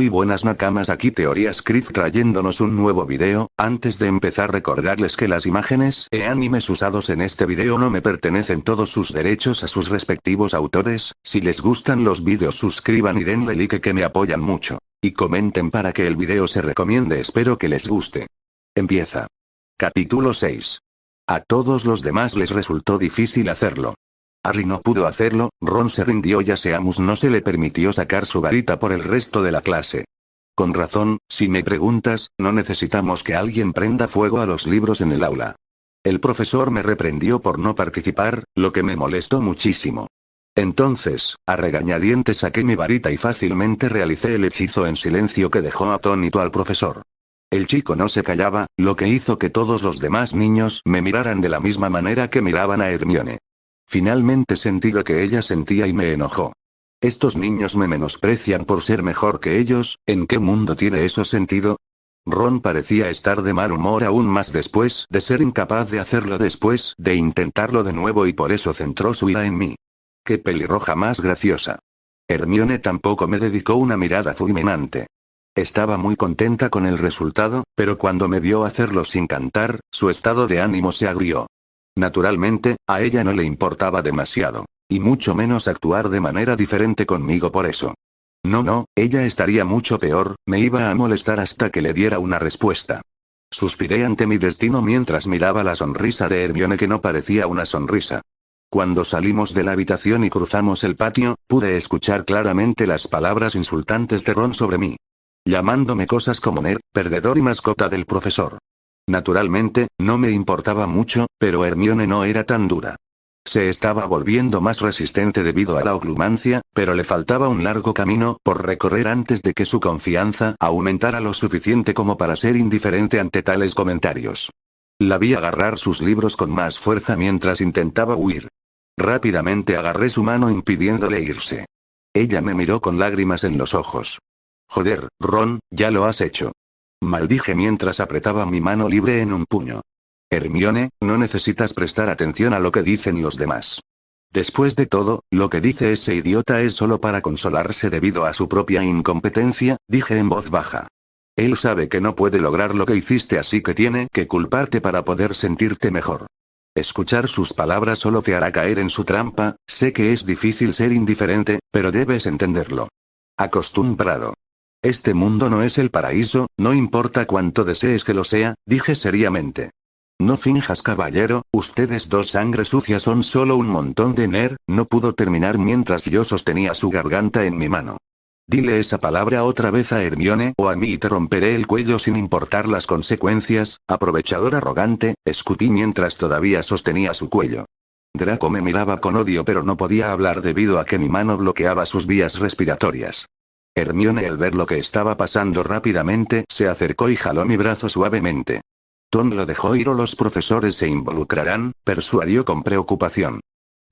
Muy buenas nakamas, aquí Teorías Crypt trayéndonos un nuevo video. Antes de empezar, recordarles que las imágenes e animes usados en este video no me pertenecen, todos sus derechos a sus respectivos autores. Si les gustan los vídeos, suscriban y denle like que me apoyan mucho. Y comenten para que el video se recomiende, espero que les guste. Empieza. Capítulo 6. A todos los demás les resultó difícil hacerlo. Harry no pudo hacerlo, Ron se rindió y a Seamus no se le permitió sacar su varita por el resto de la clase. Con razón, si me preguntas, no necesitamos que alguien prenda fuego a los libros en el aula. El profesor me reprendió por no participar, lo que me molestó muchísimo. Entonces, a regañadientes saqué mi varita y fácilmente realicé el hechizo en silencio que dejó atónito al profesor. El chico no se callaba, lo que hizo que todos los demás niños me miraran de la misma manera que miraban a Hermione. Finalmente sentí lo que ella sentía y me enojó. Estos niños me menosprecian por ser mejor que ellos, ¿en qué mundo tiene eso sentido? Ron parecía estar de mal humor aún más después de ser incapaz de hacerlo después de intentarlo de nuevo y por eso centró su ira en mí. ¡Qué pelirroja más graciosa! Hermione tampoco me dedicó una mirada fulminante. Estaba muy contenta con el resultado, pero cuando me vio hacerlo sin cantar, su estado de ánimo se agrió. Naturalmente, a ella no le importaba demasiado. Y mucho menos actuar de manera diferente conmigo por eso. No, ella estaría mucho peor, me iba a molestar hasta que le diera una respuesta. Suspiré ante mi destino mientras miraba la sonrisa de Hermione, que no parecía una sonrisa. Cuando salimos de la habitación y cruzamos el patio, pude escuchar claramente las palabras insultantes de Ron sobre mí. Llamándome cosas como nerd, perdedor y mascota del profesor. Naturalmente, no me importaba mucho, pero Hermione no era tan dura. Se estaba volviendo más resistente debido a la oclumancia, pero le faltaba un largo camino por recorrer antes de que su confianza aumentara lo suficiente como para ser indiferente ante tales comentarios. La vi agarrar sus libros con más fuerza mientras intentaba huir. Rápidamente agarré su mano impidiéndole irse. Ella me miró con lágrimas en los ojos. Joder, Ron, ya lo has hecho. Maldije mientras apretaba mi mano libre en un puño. Hermione, no necesitas prestar atención a lo que dicen los demás. Después de todo, lo que dice ese idiota es solo para consolarse debido a su propia incompetencia, dije en voz baja. Él sabe que no puede lograr lo que hiciste, así que tiene que culparte para poder sentirte mejor. Escuchar sus palabras solo te hará caer en su trampa. Sé que es difícil ser indiferente, pero debes entenderlo. Acostumbrado. Este mundo no es el paraíso, no importa cuánto desees que lo sea, dije seriamente. No finjas, caballero, ustedes dos sangre sucia son solo un montón de nerd. No pudo terminar mientras yo sostenía su garganta en mi mano. Dile esa palabra otra vez a Hermione o a mí y te romperé el cuello sin importar las consecuencias, aprovechador arrogante, escupí mientras todavía sostenía su cuello. Draco me miraba con odio pero no podía hablar debido a que mi mano bloqueaba sus vías respiratorias. Hermione, al ver lo que estaba pasando rápidamente, se acercó y jaló mi brazo suavemente. Tom lo dejó ir o los profesores se involucrarán, persuadió con preocupación.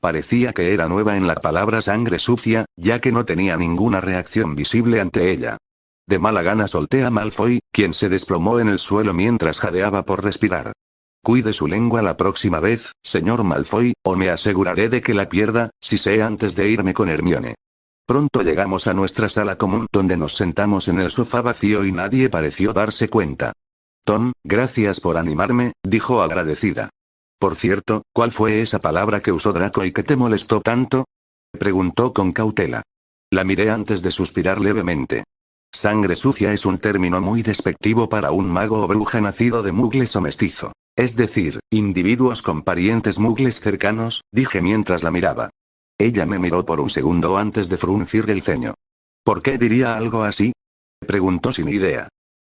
Parecía que era nueva en la palabra sangre sucia, ya que no tenía ninguna reacción visible ante ella. De mala gana solté a Malfoy, quien se desplomó en el suelo mientras jadeaba por respirar. Cuide su lengua la próxima vez, señor Malfoy, o me aseguraré de que la pierda, si sé antes de irme con Hermione. Pronto llegamos a nuestra sala común donde nos sentamos en el sofá vacío y nadie pareció darse cuenta. Tom, gracias por animarme, dijo agradecida. Por cierto, ¿cuál fue esa palabra que usó Draco y que te molestó tanto? Preguntó con cautela. La miré antes de suspirar levemente. Sangre sucia es un término muy despectivo para un mago o bruja nacido de mugles o mestizo. Es decir, individuos con parientes mugles cercanos, dije mientras la miraba. Ella me miró por un segundo antes de fruncir el ceño. ¿Por qué diría algo así? Preguntó sin idea.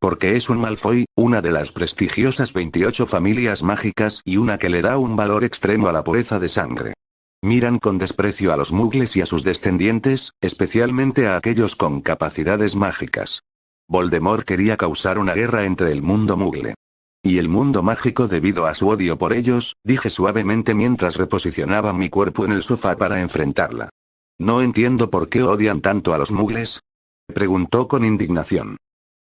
Porque es un Malfoy, una de las prestigiosas 28 familias mágicas y una que le da un valor extremo a la pureza de sangre. Miran con desprecio a los mugles y a sus descendientes, especialmente a aquellos con capacidades mágicas. Voldemort quería causar una guerra entre el mundo mugle y el mundo mágico debido a su odio por ellos, dije suavemente mientras reposicionaba mi cuerpo en el sofá para enfrentarla. No entiendo por qué odian tanto a los mugles. Preguntó con indignación.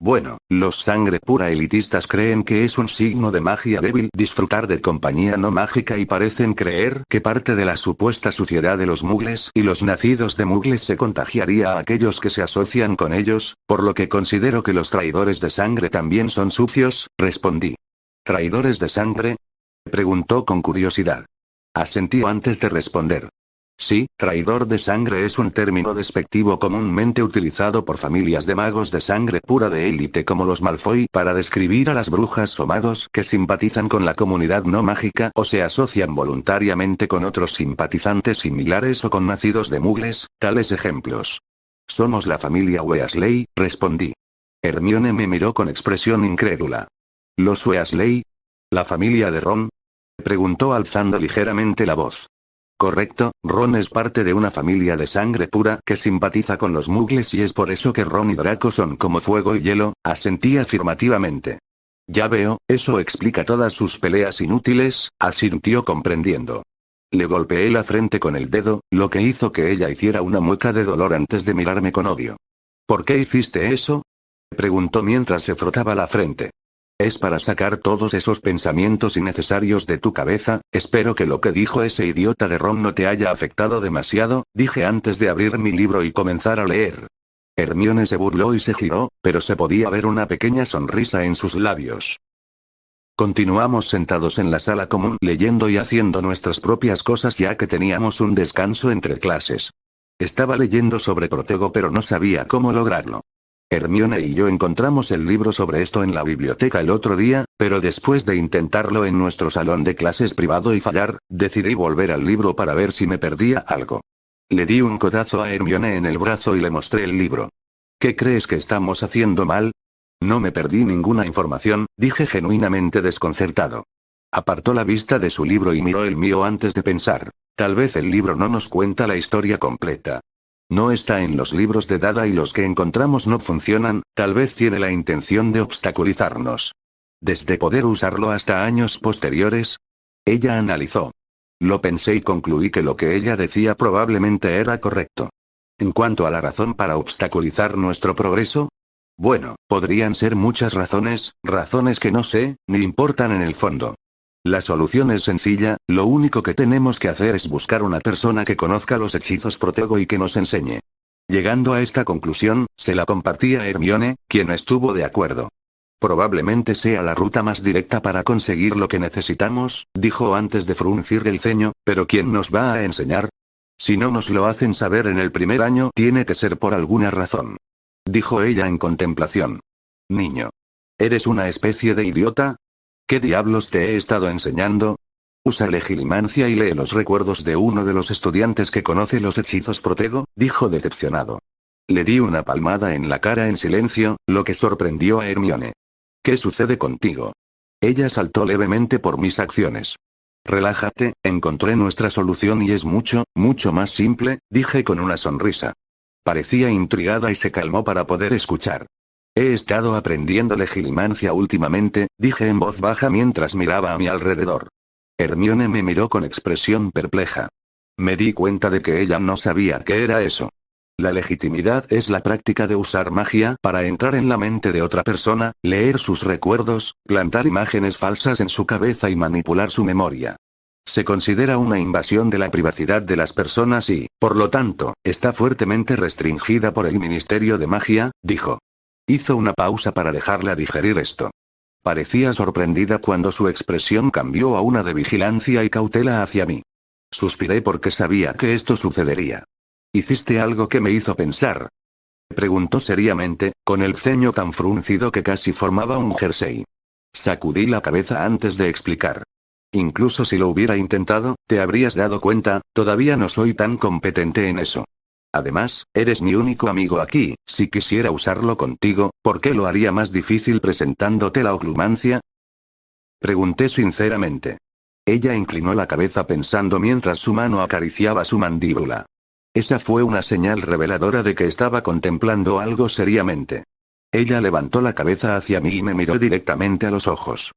Bueno, los sangre pura elitistas creen que es un signo de magia débil disfrutar de compañía no mágica y parecen creer que parte de la supuesta suciedad de los mugles y los nacidos de mugles se contagiaría a aquellos que se asocian con ellos, por lo que considero que los traidores de sangre también son sucios, respondí. ¿Traidores de sangre? Preguntó con curiosidad. Asentí antes de responder. Sí, traidor de sangre es un término despectivo comúnmente utilizado por familias de magos de sangre pura de élite como los Malfoy para describir a las brujas o magos que simpatizan con la comunidad no mágica o se asocian voluntariamente con otros simpatizantes similares o con nacidos de mugles, tales ejemplos. Somos la familia Weasley, respondí. Hermione me miró con expresión incrédula. ¿Los Weasley? ¿La familia de Ron? Preguntó alzando ligeramente la voz. Correcto, Ron es parte de una familia de sangre pura que simpatiza con los mugles y es por eso que Ron y Draco son como fuego y hielo, asentí afirmativamente. Ya veo, eso explica todas sus peleas inútiles, asintió comprendiendo. Le golpeé la frente con el dedo, lo que hizo que ella hiciera una mueca de dolor antes de mirarme con odio. ¿Por qué hiciste eso? Preguntó mientras se frotaba la frente. Es para sacar todos esos pensamientos innecesarios de tu cabeza. Espero que lo que dijo ese idiota de Ron no te haya afectado demasiado, dije antes de abrir mi libro y comenzar a leer. Hermione se burló y se giró, pero se podía ver una pequeña sonrisa en sus labios. Continuamos sentados en la sala común leyendo y haciendo nuestras propias cosas ya que teníamos un descanso entre clases. Estaba leyendo sobre Protego pero no sabía cómo lograrlo. Hermione y yo encontramos el libro sobre esto en la biblioteca el otro día, pero después de intentarlo en nuestro salón de clases privado y fallar, decidí volver al libro para ver si me perdía algo. Le di un codazo a Hermione en el brazo y le mostré el libro. ¿Qué crees que estamos haciendo mal? No me perdí ninguna información, dije genuinamente desconcertado. Apartó la vista de su libro y miró el mío antes de pensar. Tal vez el libro no nos cuenta la historia completa. No está en los libros de Dada y los que encontramos no funcionan, tal vez tiene la intención de obstaculizarnos. Desde poder usarlo hasta años posteriores. Ella analizó. Lo pensé y concluí que lo que ella decía probablemente era correcto. En cuanto a la razón para obstaculizar nuestro progreso, bueno, podrían ser muchas razones, razones que no sé, ni importan en el fondo. La solución es sencilla, lo único que tenemos que hacer es buscar una persona que conozca los hechizos Protego y que nos enseñe. Llegando a esta conclusión, se la compartí a Hermione, quien estuvo de acuerdo. Probablemente sea la ruta más directa para conseguir lo que necesitamos, dijo antes de fruncir el ceño, pero ¿quién nos va a enseñar? Si no nos lo hacen saber en el primer año, tiene que ser por alguna razón. Dijo ella en contemplación. Niño. ¿Eres una especie de idiota? ¿Qué diablos te he estado enseñando? Usa legilimancia y lee los recuerdos de uno de los estudiantes que conoce los hechizos Protego, dijo decepcionado. Le di una palmada en la cara en silencio, lo que sorprendió a Hermione. ¿Qué sucede contigo? Ella saltó levemente por mis acciones. Relájate, encontré nuestra solución y es mucho, mucho más simple, dije con una sonrisa. Parecía intrigada y se calmó para poder escuchar. He estado aprendiendo legilimancia últimamente, dije en voz baja mientras miraba a mi alrededor. Hermione me miró con expresión perpleja. Me di cuenta de que ella no sabía qué era eso. La legitimidad es la práctica de usar magia para entrar en la mente de otra persona, leer sus recuerdos, plantar imágenes falsas en su cabeza y manipular su memoria. Se considera una invasión de la privacidad de las personas y, por lo tanto, está fuertemente restringida por el Ministerio de Magia, dijo. Hizo una pausa para dejarla digerir esto. Parecía sorprendida cuando su expresión cambió a una de vigilancia y cautela hacia mí. Suspiré porque sabía que esto sucedería. ¿Hiciste algo que me hizo pensar? Preguntó seriamente, con el ceño tan fruncido que casi formaba un jersey. Sacudí la cabeza antes de explicar. Incluso si lo hubiera intentado, te habrías dado cuenta, todavía no soy tan competente en eso. Además, eres mi único amigo aquí, si quisiera usarlo contigo, ¿por qué lo haría más difícil presentándote la oclumancia? Pregunté sinceramente. Ella inclinó la cabeza pensando mientras su mano acariciaba su mandíbula. Esa fue una señal reveladora de que estaba contemplando algo seriamente. Ella levantó la cabeza hacia mí y me miró directamente a los ojos.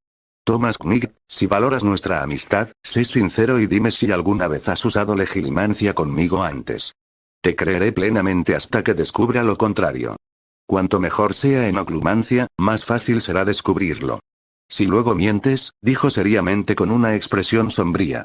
Thomas Knight, si valoras nuestra amistad, sé sincero y dime si alguna vez has usado legilimancia conmigo antes. Te creeré plenamente hasta que descubra lo contrario. Cuanto mejor sea en oclumancia, más fácil será descubrirlo. Si luego mientes, dijo seriamente con una expresión sombría.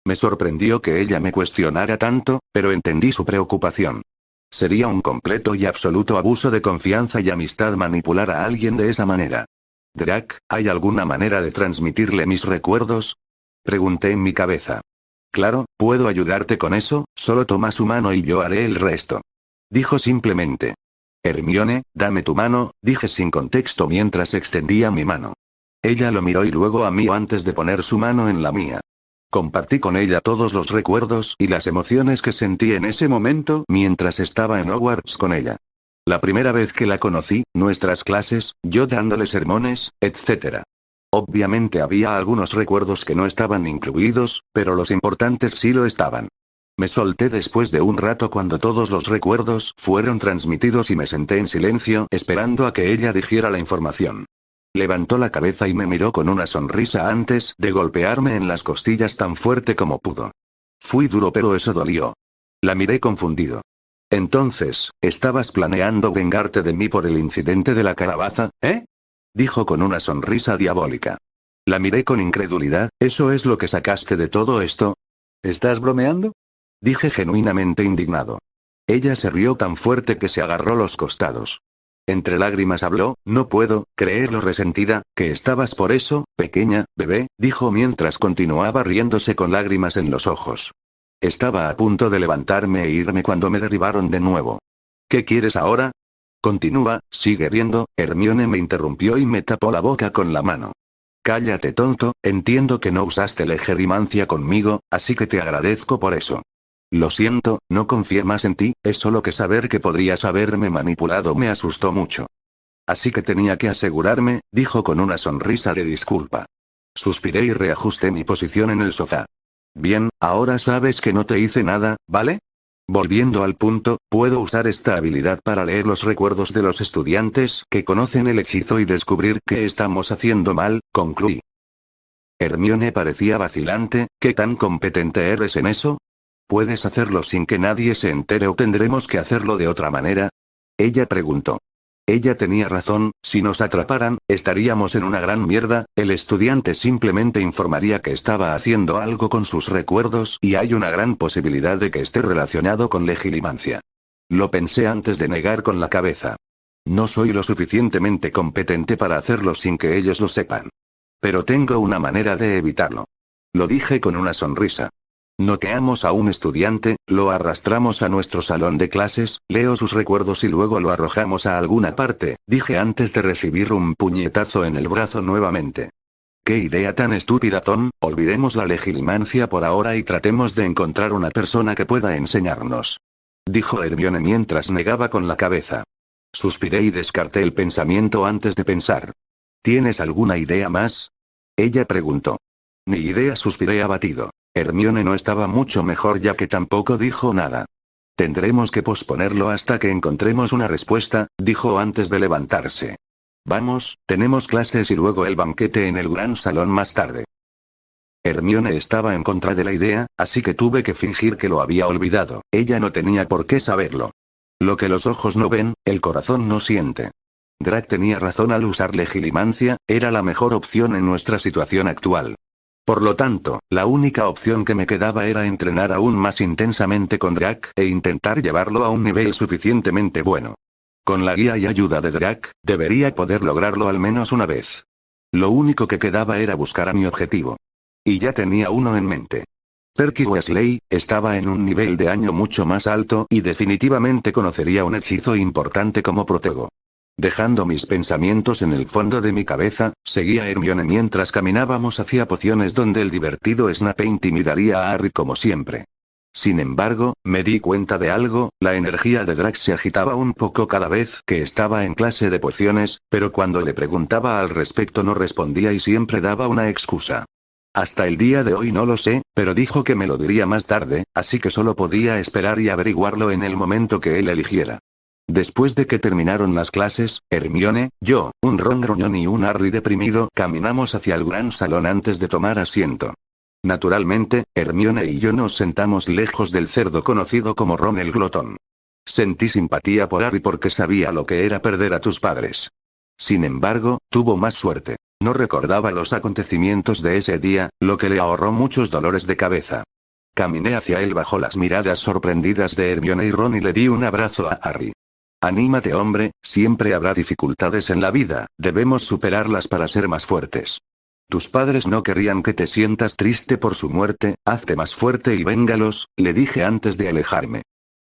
Me sorprendió que ella me cuestionara tanto, pero entendí su preocupación. Sería un completo y absoluto abuso de confianza y amistad manipular a alguien de esa manera. Drac, ¿hay alguna manera de transmitirle mis recuerdos? Pregunté en mi cabeza. Claro, puedo ayudarte con eso, solo toma su mano y yo haré el resto. Dijo simplemente. Hermione, dame tu mano, dije sin contexto mientras extendía mi mano. Ella lo miró y luego a mí antes de poner su mano en la mía. Compartí con ella todos los recuerdos y las emociones que sentí en ese momento mientras estaba en Hogwarts con ella. La primera vez que la conocí, nuestras clases, yo dándole sermones, etc. Obviamente había algunos recuerdos que no estaban incluidos, pero los importantes sí lo estaban. Me solté después de un rato cuando todos los recuerdos fueron transmitidos y me senté en silencio esperando a que ella dijera la información. Levantó la cabeza y me miró con una sonrisa antes de golpearme en las costillas tan fuerte como pudo. Fui duro pero eso dolió. La miré confundido. Entonces, ¿estabas planeando vengarte de mí por el incidente de la calabaza, dijo con una sonrisa diabólica. La miré con incredulidad, ¿eso es lo que sacaste de todo esto? ¿Estás bromeando? Dije genuinamente indignado. Ella se rió tan fuerte que se agarró los costados. Entre lágrimas habló, no puedo creer lo resentida que estabas por eso, pequeña bebé, dijo mientras continuaba riéndose con lágrimas en los ojos. Estaba a punto de levantarme e irme cuando me derribaron de nuevo. ¿Qué quieres ahora? Continúa, sigue riendo, Hermione me interrumpió y me tapó la boca con la mano. Cállate tonto, entiendo que no usaste legerimancia conmigo, así que te agradezco por eso. Lo siento, no confié más en ti, es solo que saber que podrías haberme manipulado me asustó mucho. Así que tenía que asegurarme, dijo con una sonrisa de disculpa. Suspiré y reajusté mi posición en el sofá. Bien, ahora sabes que no te hice nada, ¿vale? Volviendo al punto, puedo usar esta habilidad para leer los recuerdos de los estudiantes que conocen el hechizo y descubrir qué estamos haciendo mal, concluí. Hermione parecía vacilante, ¿qué tan competente eres en eso? ¿Puedes hacerlo sin que nadie se entere o tendremos que hacerlo de otra manera? Ella preguntó. Ella tenía razón, si nos atraparan, estaríamos en una gran mierda, el estudiante simplemente informaría que estaba haciendo algo con sus recuerdos y hay una gran posibilidad de que esté relacionado con legilimancia. Lo pensé antes de negar con la cabeza. No soy lo suficientemente competente para hacerlo sin que ellos lo sepan. Pero tengo una manera de evitarlo. Lo dije con una sonrisa. Noqueamos a un estudiante, lo arrastramos a nuestro salón de clases, leo sus recuerdos y luego lo arrojamos a alguna parte, dije antes de recibir un puñetazo en el brazo nuevamente. ¡Qué idea tan estúpida, Tom! Olvidemos la legilimancia por ahora y tratemos de encontrar una persona que pueda enseñarnos. Dijo Hermione mientras negaba con la cabeza. Suspiré y descarté el pensamiento antes de pensar. ¿Tienes alguna idea más? Ella preguntó. Ni idea, suspiré abatido. Hermione no estaba mucho mejor ya que tampoco dijo nada. Tendremos que posponerlo hasta que encontremos una respuesta, dijo antes de levantarse. Vamos, tenemos clases y luego el banquete en el gran salón más tarde. Hermione estaba en contra de la idea, así que tuve que fingir que lo había olvidado, ella no tenía por qué saberlo. Lo que los ojos no ven, el corazón no siente. Drac tenía razón al usar legilimancia, era la mejor opción en nuestra situación actual. Por lo tanto, la única opción que me quedaba era entrenar aún más intensamente con Drac e intentar llevarlo a un nivel suficientemente bueno. Con la guía y ayuda de Drac, debería poder lograrlo al menos una vez. Lo único que quedaba era buscar a mi objetivo. Y ya tenía uno en mente. Percy Weasley estaba en un nivel de año mucho más alto y definitivamente conocería un hechizo importante como Protego. Dejando mis pensamientos en el fondo de mi cabeza, seguí a Hermione mientras caminábamos hacia pociones donde el divertido Snape intimidaría a Harry como siempre. Sin embargo, me di cuenta de algo, la energía de Drac se agitaba un poco cada vez que estaba en clase de pociones, pero cuando le preguntaba al respecto no respondía y siempre daba una excusa. Hasta el día de hoy no lo sé, pero dijo que me lo diría más tarde, así que solo podía esperar y averiguarlo en el momento que él eligiera. Después de que terminaron las clases, Hermione, yo, un Ron gruñón y un Harry deprimido caminamos hacia el gran salón antes de tomar asiento. Naturalmente, Hermione y yo nos sentamos lejos del cerdo conocido como Ron el glotón. Sentí simpatía por Harry porque sabía lo que era perder a tus padres. Sin embargo, tuvo más suerte. No recordaba los acontecimientos de ese día, lo que le ahorró muchos dolores de cabeza. Caminé hacia él bajo las miradas sorprendidas de Hermione y Ron y le di un abrazo a Harry. Anímate, hombre, siempre habrá dificultades en la vida, debemos superarlas para ser más fuertes. Tus padres no querrían que te sientas triste por su muerte, hazte más fuerte y véngalos, le dije antes de alejarme.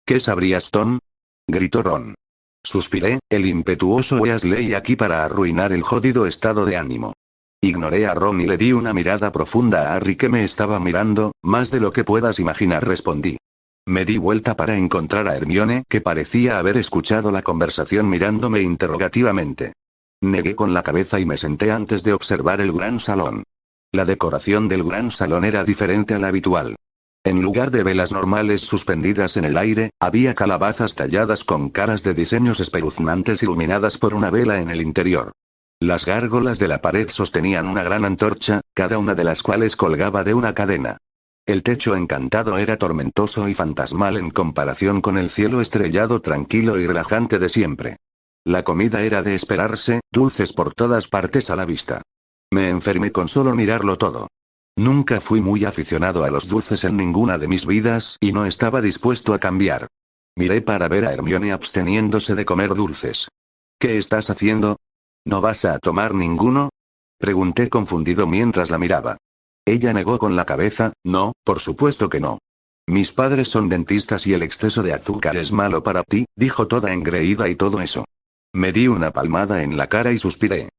¿Qué sabrías, Tom? Gritó Ron. Suspiré, el impetuoso Weasley aquí para arruinar el jodido estado de ánimo. Ignoré a Ron y le di una mirada profunda a Harry que me estaba mirando, más de lo que puedas imaginar, respondí. Me di vuelta para encontrar a Hermione, que parecía haber escuchado la conversación mirándome interrogativamente. Negué con la cabeza y me senté antes de observar el gran salón. La decoración del gran salón era diferente a la habitual. En lugar de velas normales suspendidas en el aire, había calabazas talladas con caras de diseños espeluznantes iluminadas por una vela en el interior. Las gárgolas de la pared sostenían una gran antorcha, cada una de las cuales colgaba de una cadena. El techo encantado era tormentoso y fantasmal en comparación con el cielo estrellado tranquilo y relajante de siempre. La comida era de esperarse, dulces por todas partes a la vista. Me enfermé con solo mirarlo todo. Nunca fui muy aficionado a los dulces en ninguna de mis vidas y no estaba dispuesto a cambiar. Miré para ver a Hermione absteniéndose de comer dulces. ¿Qué estás haciendo? ¿No vas a tomar ninguno? Pregunté confundido mientras la miraba. Ella negó con la cabeza, no, por supuesto que no. Mis padres son dentistas y el exceso de azúcar es malo para ti, dijo toda engreída y todo eso. Me di una palmada en la cara y suspiré.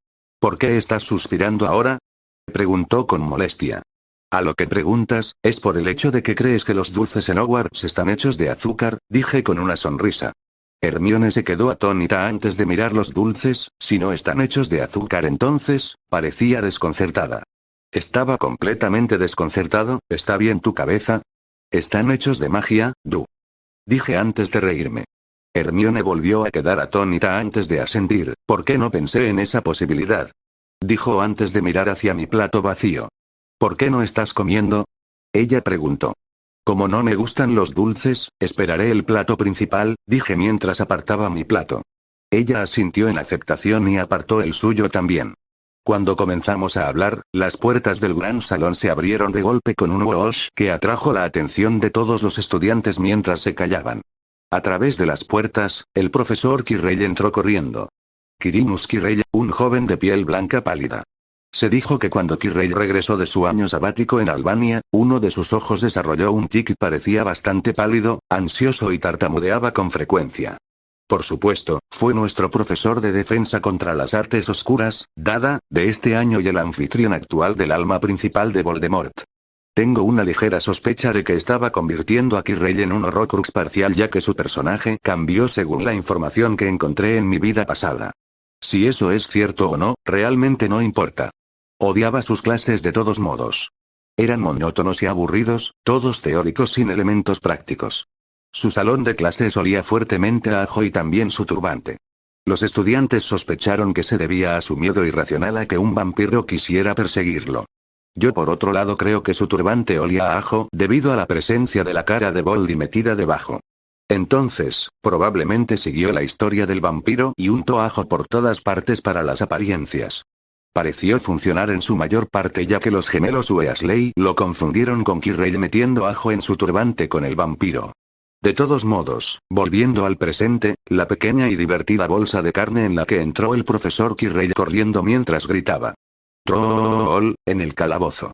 ¿Por qué estás suspirando ahora? Preguntó con molestia. A lo que preguntas, es por el hecho de que crees que los dulces en Hogwarts están hechos de azúcar, dije con una sonrisa. Hermione se quedó atónita antes de mirar los dulces, si no están hechos de azúcar entonces, parecía desconcertada. Estaba completamente desconcertado, ¿está bien tu cabeza? Están hechos de magia, dije antes de reírme. Hermione volvió a quedar atónita antes de asentir, ¿por qué no pensé en esa posibilidad? Dijo antes de mirar hacia mi plato vacío. ¿Por qué no estás comiendo? Ella preguntó. Como no me gustan los dulces, esperaré el plato principal, dije mientras apartaba mi plato. Ella asintió en aceptación y apartó el suyo también. Cuando comenzamos a hablar, las puertas del gran salón se abrieron de golpe con un whoosh que atrajo la atención de todos los estudiantes mientras se callaban. A través de las puertas, el profesor Quirrell entró corriendo. Quirinus Quirrell, un joven de piel blanca pálida. Se dijo que cuando Quirrell regresó de su año sabático en Albania, uno de sus ojos desarrolló un tic y parecía bastante pálido, ansioso y tartamudeaba con frecuencia. Por supuesto, fue nuestro profesor de defensa contra las artes oscuras, Dada, de este año y el anfitrión actual del alma principal de Voldemort. Tengo una ligera sospecha de que estaba convirtiendo a Quirrell en un Horrocrux parcial ya que su personaje cambió según la información que encontré en mi vida pasada. Si eso es cierto o no, realmente no importa. Odiaba sus clases de todos modos. Eran monótonos y aburridos, todos teóricos sin elementos prácticos. Su salón de clases olía fuertemente a ajo y también su turbante. Los estudiantes sospecharon que se debía a su miedo irracional a que un vampiro quisiera perseguirlo. Yo por otro lado creo que su turbante olía a ajo debido a la presencia de la cara de Voldy metida debajo. Entonces, probablemente siguió la historia del vampiro y untó ajo por todas partes para las apariencias. Pareció funcionar en su mayor parte ya que los gemelos Weasley lo confundieron con Quirrell metiendo ajo en su turbante con el vampiro. De todos modos, volviendo al presente, la pequeña y divertida bolsa de carne en la que entró el profesor Quirrell corriendo mientras gritaba. ¡Troll! En el calabozo.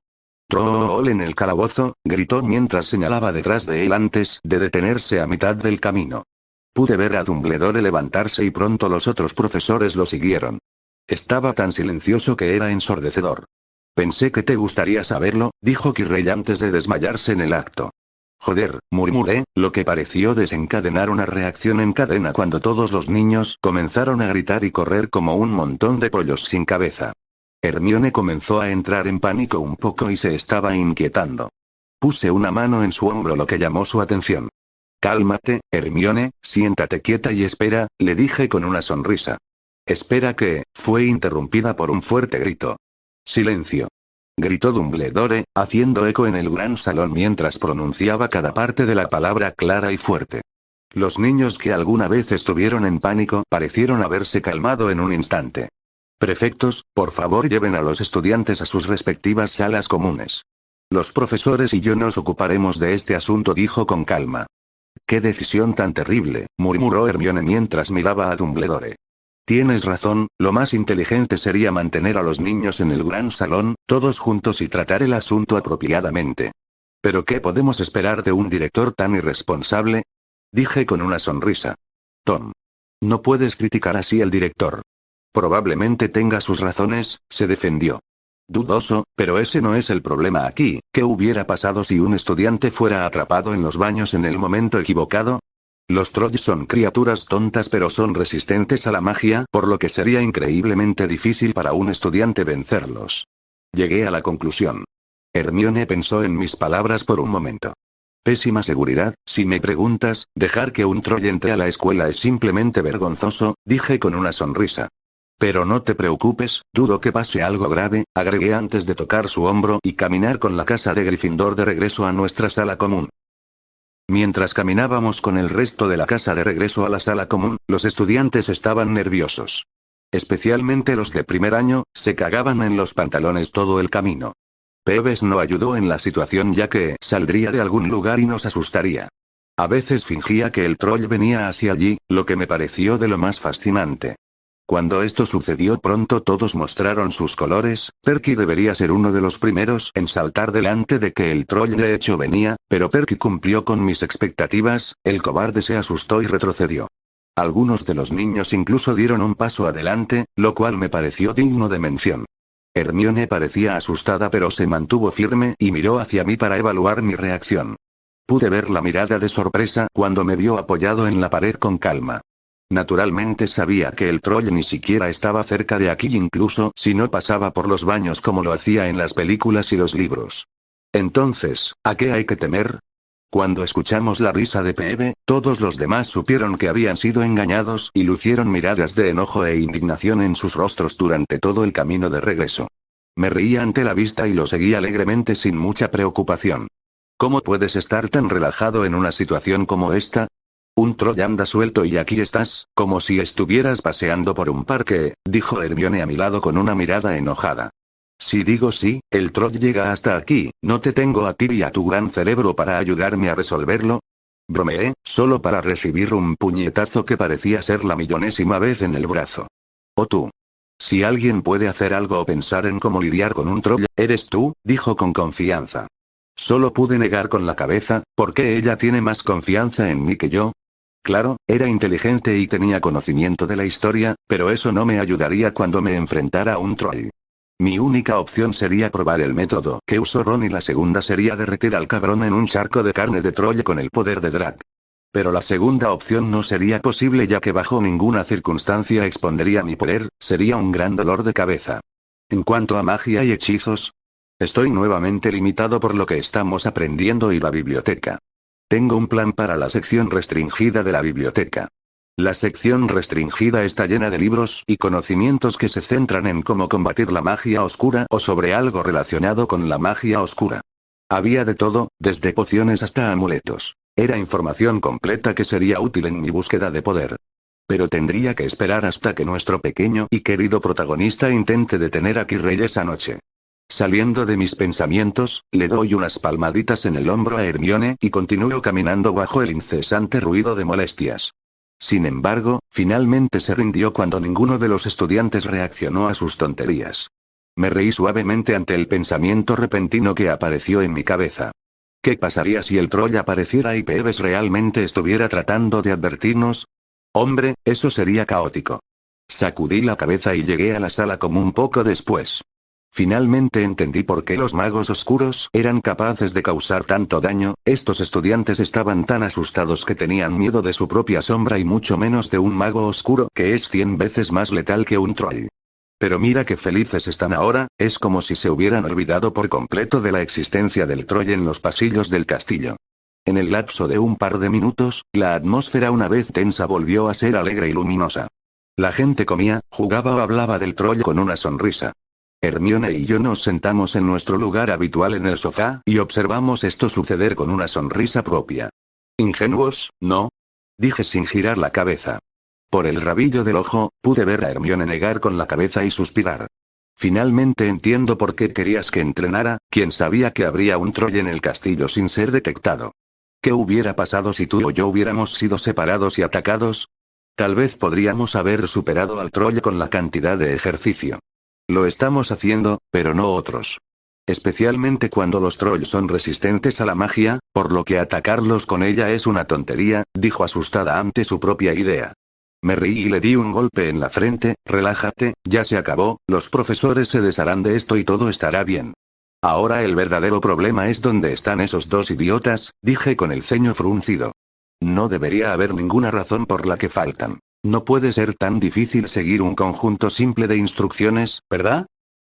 ¡Troll en el calabozo! Gritó mientras señalaba detrás de él antes de detenerse a mitad del camino. Pude ver a Dumbledore levantarse y pronto los otros profesores lo siguieron. Estaba tan silencioso que era ensordecedor. Pensé que te gustaría saberlo, dijo Quirrell antes de desmayarse en el acto. Joder, murmuré, lo que pareció desencadenar una reacción en cadena cuando todos los niños comenzaron a gritar y correr como un montón de pollos sin cabeza. Hermione comenzó a entrar en pánico un poco y se estaba inquietando. Puse una mano en su hombro, lo que llamó su atención. Cálmate, Hermione, siéntate quieta y espera, le dije con una sonrisa. Espera que, fue interrumpida por un fuerte grito. Silencio. Gritó Dumbledore, haciendo eco en el gran salón mientras pronunciaba cada parte de la palabra clara y fuerte. Los niños que alguna vez estuvieron en pánico parecieron haberse calmado en un instante. Prefectos, por favor lleven a los estudiantes a sus respectivas salas comunes. Los profesores y yo nos ocuparemos de este asunto, dijo con calma. «Qué decisión tan terrible», murmuró Hermione mientras miraba a Dumbledore. «Tienes razón, lo más inteligente sería mantener a los niños en el gran salón, todos juntos y tratar el asunto apropiadamente. ¿Pero qué podemos esperar de un director tan irresponsable?», dije con una sonrisa. «Tom. No puedes criticar así al director. Probablemente tenga sus razones», se defendió. «Dudoso, pero ese no es el problema aquí. ¿Qué hubiera pasado si un estudiante fuera atrapado en los baños en el momento equivocado? Los trolls son criaturas tontas pero son resistentes a la magia, por lo que sería increíblemente difícil para un estudiante vencerlos». Llegué a la conclusión. Hermione pensó en mis palabras por un momento. «Pésima seguridad, si me preguntas, dejar que un troll entre a la escuela es simplemente vergonzoso», dije con una sonrisa. «Pero no te preocupes, dudo que pase algo grave», agregué antes de tocar su hombro y caminar con la casa de Gryffindor de regreso a nuestra sala común. Mientras caminábamos con el resto de la casa de regreso a la sala común, los estudiantes estaban nerviosos. Especialmente los de primer año, se cagaban en los pantalones todo el camino. Peeves no ayudó en la situación ya que saldría de algún lugar y nos asustaría. A veces fingía que el troll venía hacia allí, lo que me pareció de lo más fascinante. Cuando esto sucedió pronto todos mostraron sus colores. Perky debería ser uno de los primeros en saltar delante de que el troll de hecho venía, pero Perky cumplió con mis expectativas, el cobarde se asustó y retrocedió. Algunos de los niños incluso dieron un paso adelante, lo cual me pareció digno de mención. Hermione parecía asustada pero se mantuvo firme y miró hacia mí para evaluar mi reacción. Pude ver la mirada de sorpresa cuando me vio apoyado en la pared con calma. Naturalmente sabía que el troll ni siquiera estaba cerca de aquí incluso si no pasaba por los baños como lo hacía en las películas y los libros. Entonces, ¿a qué hay que temer? Cuando escuchamos la risa de Peeve, todos los demás supieron que habían sido engañados y lucieron miradas de enojo e indignación en sus rostros durante todo el camino de regreso. Me reía ante la vista y lo seguí alegremente sin mucha preocupación. ¿Cómo puedes estar tan relajado en una situación como esta? Un troll anda suelto y aquí estás, como si estuvieras paseando por un parque, dijo Hermione a mi lado con una mirada enojada. Si digo sí, el troll llega hasta aquí, ¿no te tengo a ti y a tu gran cerebro para ayudarme a resolverlo? Bromeé, solo para recibir un puñetazo que parecía ser la millonésima vez en el brazo. ¿O tú? Si alguien puede hacer algo o pensar en cómo lidiar con un troll, eres tú, dijo con confianza. Solo pude negar con la cabeza, ¿por qué ella tiene más confianza en mí que yo? Claro, era inteligente y tenía conocimiento de la historia, pero eso no me ayudaría cuando me enfrentara a un troll. Mi única opción sería probar el método que usó Ron y la segunda sería derretir al cabrón en un charco de carne de troll con el poder de Drag. Pero la segunda opción no sería posible ya que bajo ninguna circunstancia expondría mi poder, sería un gran dolor de cabeza. En cuanto a magia y hechizos, estoy nuevamente limitado por lo que estamos aprendiendo y la biblioteca. Tengo un plan para la sección restringida de la biblioteca. La sección restringida está llena de libros y conocimientos que se centran en cómo combatir la magia oscura o sobre algo relacionado con la magia oscura. Había de todo, desde pociones hasta amuletos. Era información completa que sería útil en mi búsqueda de poder. Pero tendría que esperar hasta que nuestro pequeño y querido protagonista intente detener a Quirrell esa noche. Saliendo de mis pensamientos, le doy unas palmaditas en el hombro a Hermione y continúo caminando bajo el incesante ruido de molestias. Sin embargo, finalmente se rindió cuando ninguno de los estudiantes reaccionó a sus tonterías. Me reí suavemente ante el pensamiento repentino que apareció en mi cabeza. ¿Qué pasaría si el troll apareciera y Peeves realmente estuviera tratando de advertirnos? Hombre, eso sería caótico. Sacudí la cabeza y llegué a la sala común poco después. Finalmente entendí por qué los magos oscuros eran capaces de causar tanto daño. Estos estudiantes estaban tan asustados que tenían miedo de su propia sombra y mucho menos de un mago oscuro que es 100 veces más letal que un troll. Pero mira qué felices están ahora, es como si se hubieran olvidado por completo de la existencia del troll en los pasillos del castillo. En el lapso de un par de minutos, la atmósfera una vez tensa volvió a ser alegre y luminosa. La gente comía, jugaba o hablaba del troll con una sonrisa. Hermione y yo nos sentamos en nuestro lugar habitual en el sofá y observamos esto suceder con una sonrisa propia. Ingenuos, ¿no? dije sin girar la cabeza. Por el rabillo del ojo, pude ver a Hermione negar con la cabeza y suspirar. Finalmente entiendo por qué querías que entrenara. ¿Quién sabía que habría un Troll en el castillo sin ser detectado? ¿Qué hubiera pasado si tú o yo hubiéramos sido separados y atacados? Tal vez podríamos haber superado al Troll con la cantidad de ejercicio. Lo estamos haciendo, pero no otros. Especialmente cuando los Trolls son resistentes a la magia, por lo que atacarlos con ella es una tontería, dijo asustada ante su propia idea. Me reí y le di un golpe en la frente. Relájate, ya se acabó, los profesores se desharán de esto y todo estará bien. Ahora el verdadero problema es dónde están esos dos idiotas, dije con el ceño fruncido. No debería haber ninguna razón por la que faltan. No puede ser tan difícil seguir un conjunto simple de instrucciones, ¿verdad?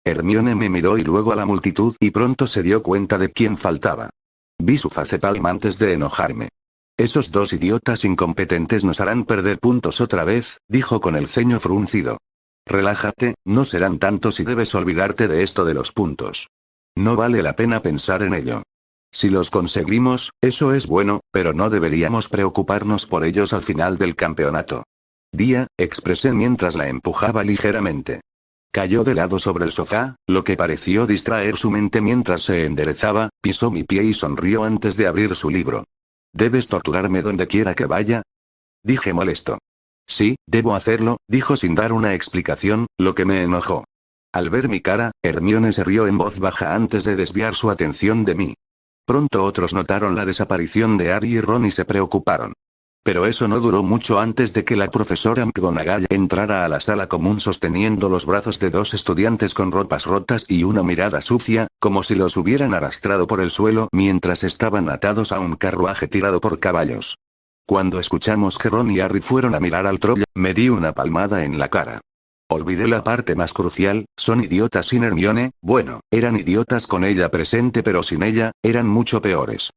Hermione me miró y luego a la multitud y pronto se dio cuenta de quién faltaba. Vi su facepalm antes de enojarme. Esos dos idiotas incompetentes nos harán perder puntos otra vez, dijo con el ceño fruncido. Relájate, no serán tantos y debes olvidarte de esto de los puntos. No vale la pena pensar en ello. Si los conseguimos, eso es bueno, pero no deberíamos preocuparnos por ellos al final del campeonato. Dia, expresé mientras la empujaba ligeramente. Cayó de lado sobre el sofá, lo que pareció distraer su mente mientras se enderezaba, pisó mi pie y sonrió antes de abrir su libro. ¿Debes torturarme donde quiera que vaya? Dije molesto. Sí, debo hacerlo, dijo sin dar una explicación, lo que me enojó. Al ver mi cara, Hermione se rió en voz baja antes de desviar su atención de mí. Pronto otros notaron la desaparición de Harry y Ron y se preocuparon. Pero eso no duró mucho antes de que la profesora McGonagall entrara a la sala común sosteniendo los brazos de dos estudiantes con ropas rotas y una mirada sucia, como si los hubieran arrastrado por el suelo mientras estaban atados a un carruaje tirado por caballos. Cuando escuchamos que Ron y Harry fueron a mirar al troll, me di una palmada en la cara. Olvidé la parte más crucial, son idiotas sin Hermione. Bueno, eran idiotas con ella presente pero sin ella, eran mucho peores.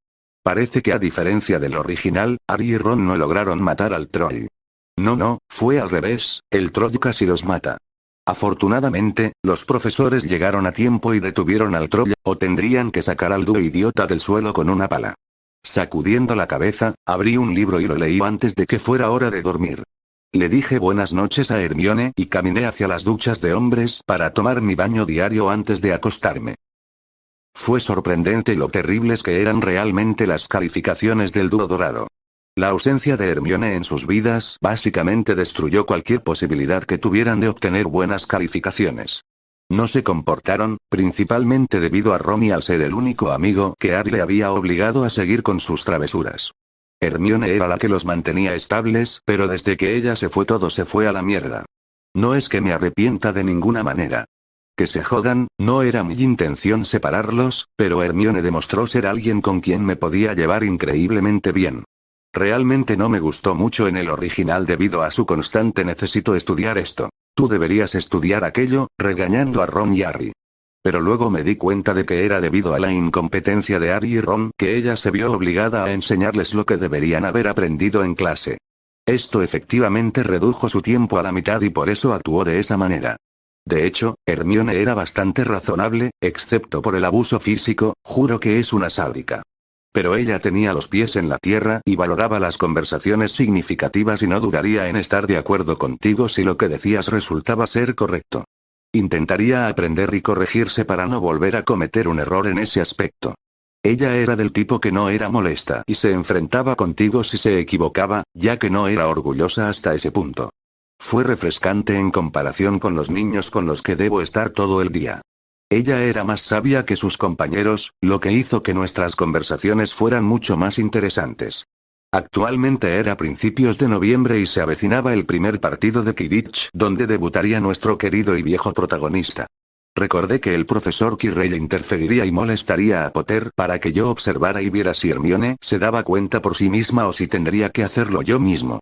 Parece que a diferencia del original, Harry y Ron no lograron matar al troll. No, fue al revés, el troll casi los mata. Afortunadamente, los profesores llegaron a tiempo y detuvieron al troll, o tendrían que sacar al dúo idiota del suelo con una pala. Sacudiendo la cabeza, abrí un libro y lo leí antes de que fuera hora de dormir. Le dije buenas noches a Hermione y caminé hacia las duchas de hombres para tomar mi baño diario antes de acostarme. Fue sorprendente lo terribles que eran realmente las calificaciones del dúo dorado. La ausencia de Hermione en sus vidas básicamente destruyó cualquier posibilidad que tuvieran de obtener buenas calificaciones. No se comportaron, principalmente debido a Ron y al ser el único amigo que Harry le había obligado a seguir con sus travesuras. Hermione era la que los mantenía estables, pero desde que ella se fue todo se fue a la mierda. No es que me arrepienta de ninguna manera. Que se jodan, no era mi intención separarlos, pero Hermione demostró ser alguien con quien me podía llevar increíblemente bien. Realmente no me gustó mucho en el original debido a su constante necesito estudiar esto. Tú deberías estudiar aquello, regañando a Ron y Harry. Pero luego me di cuenta de que era debido a la incompetencia de Harry y Ron que ella se vio obligada a enseñarles lo que deberían haber aprendido en clase. Esto efectivamente redujo su tiempo a la mitad y por eso actuó de esa manera. De hecho, Hermione era bastante razonable, excepto por el abuso físico, juro que es una sádica. Pero ella tenía los pies en la tierra y valoraba las conversaciones significativas y no dudaría en estar de acuerdo contigo si lo que decías resultaba ser correcto. Intentaría aprender y corregirse para no volver a cometer un error en ese aspecto. Ella era del tipo que no era molesta y se enfrentaba contigo si se equivocaba, ya que no era orgullosa hasta ese punto. Fue refrescante en comparación con los niños con los que debo estar todo el día. Ella era más sabia que sus compañeros, lo que hizo que nuestras conversaciones fueran mucho más interesantes. Actualmente era principios de noviembre y se avecinaba el primer partido de Quidditch donde debutaría nuestro querido y viejo protagonista. Recordé que el profesor Quirrell interferiría y molestaría a Potter para que yo observara y viera si Hermione se daba cuenta por sí misma o si tendría que hacerlo yo mismo.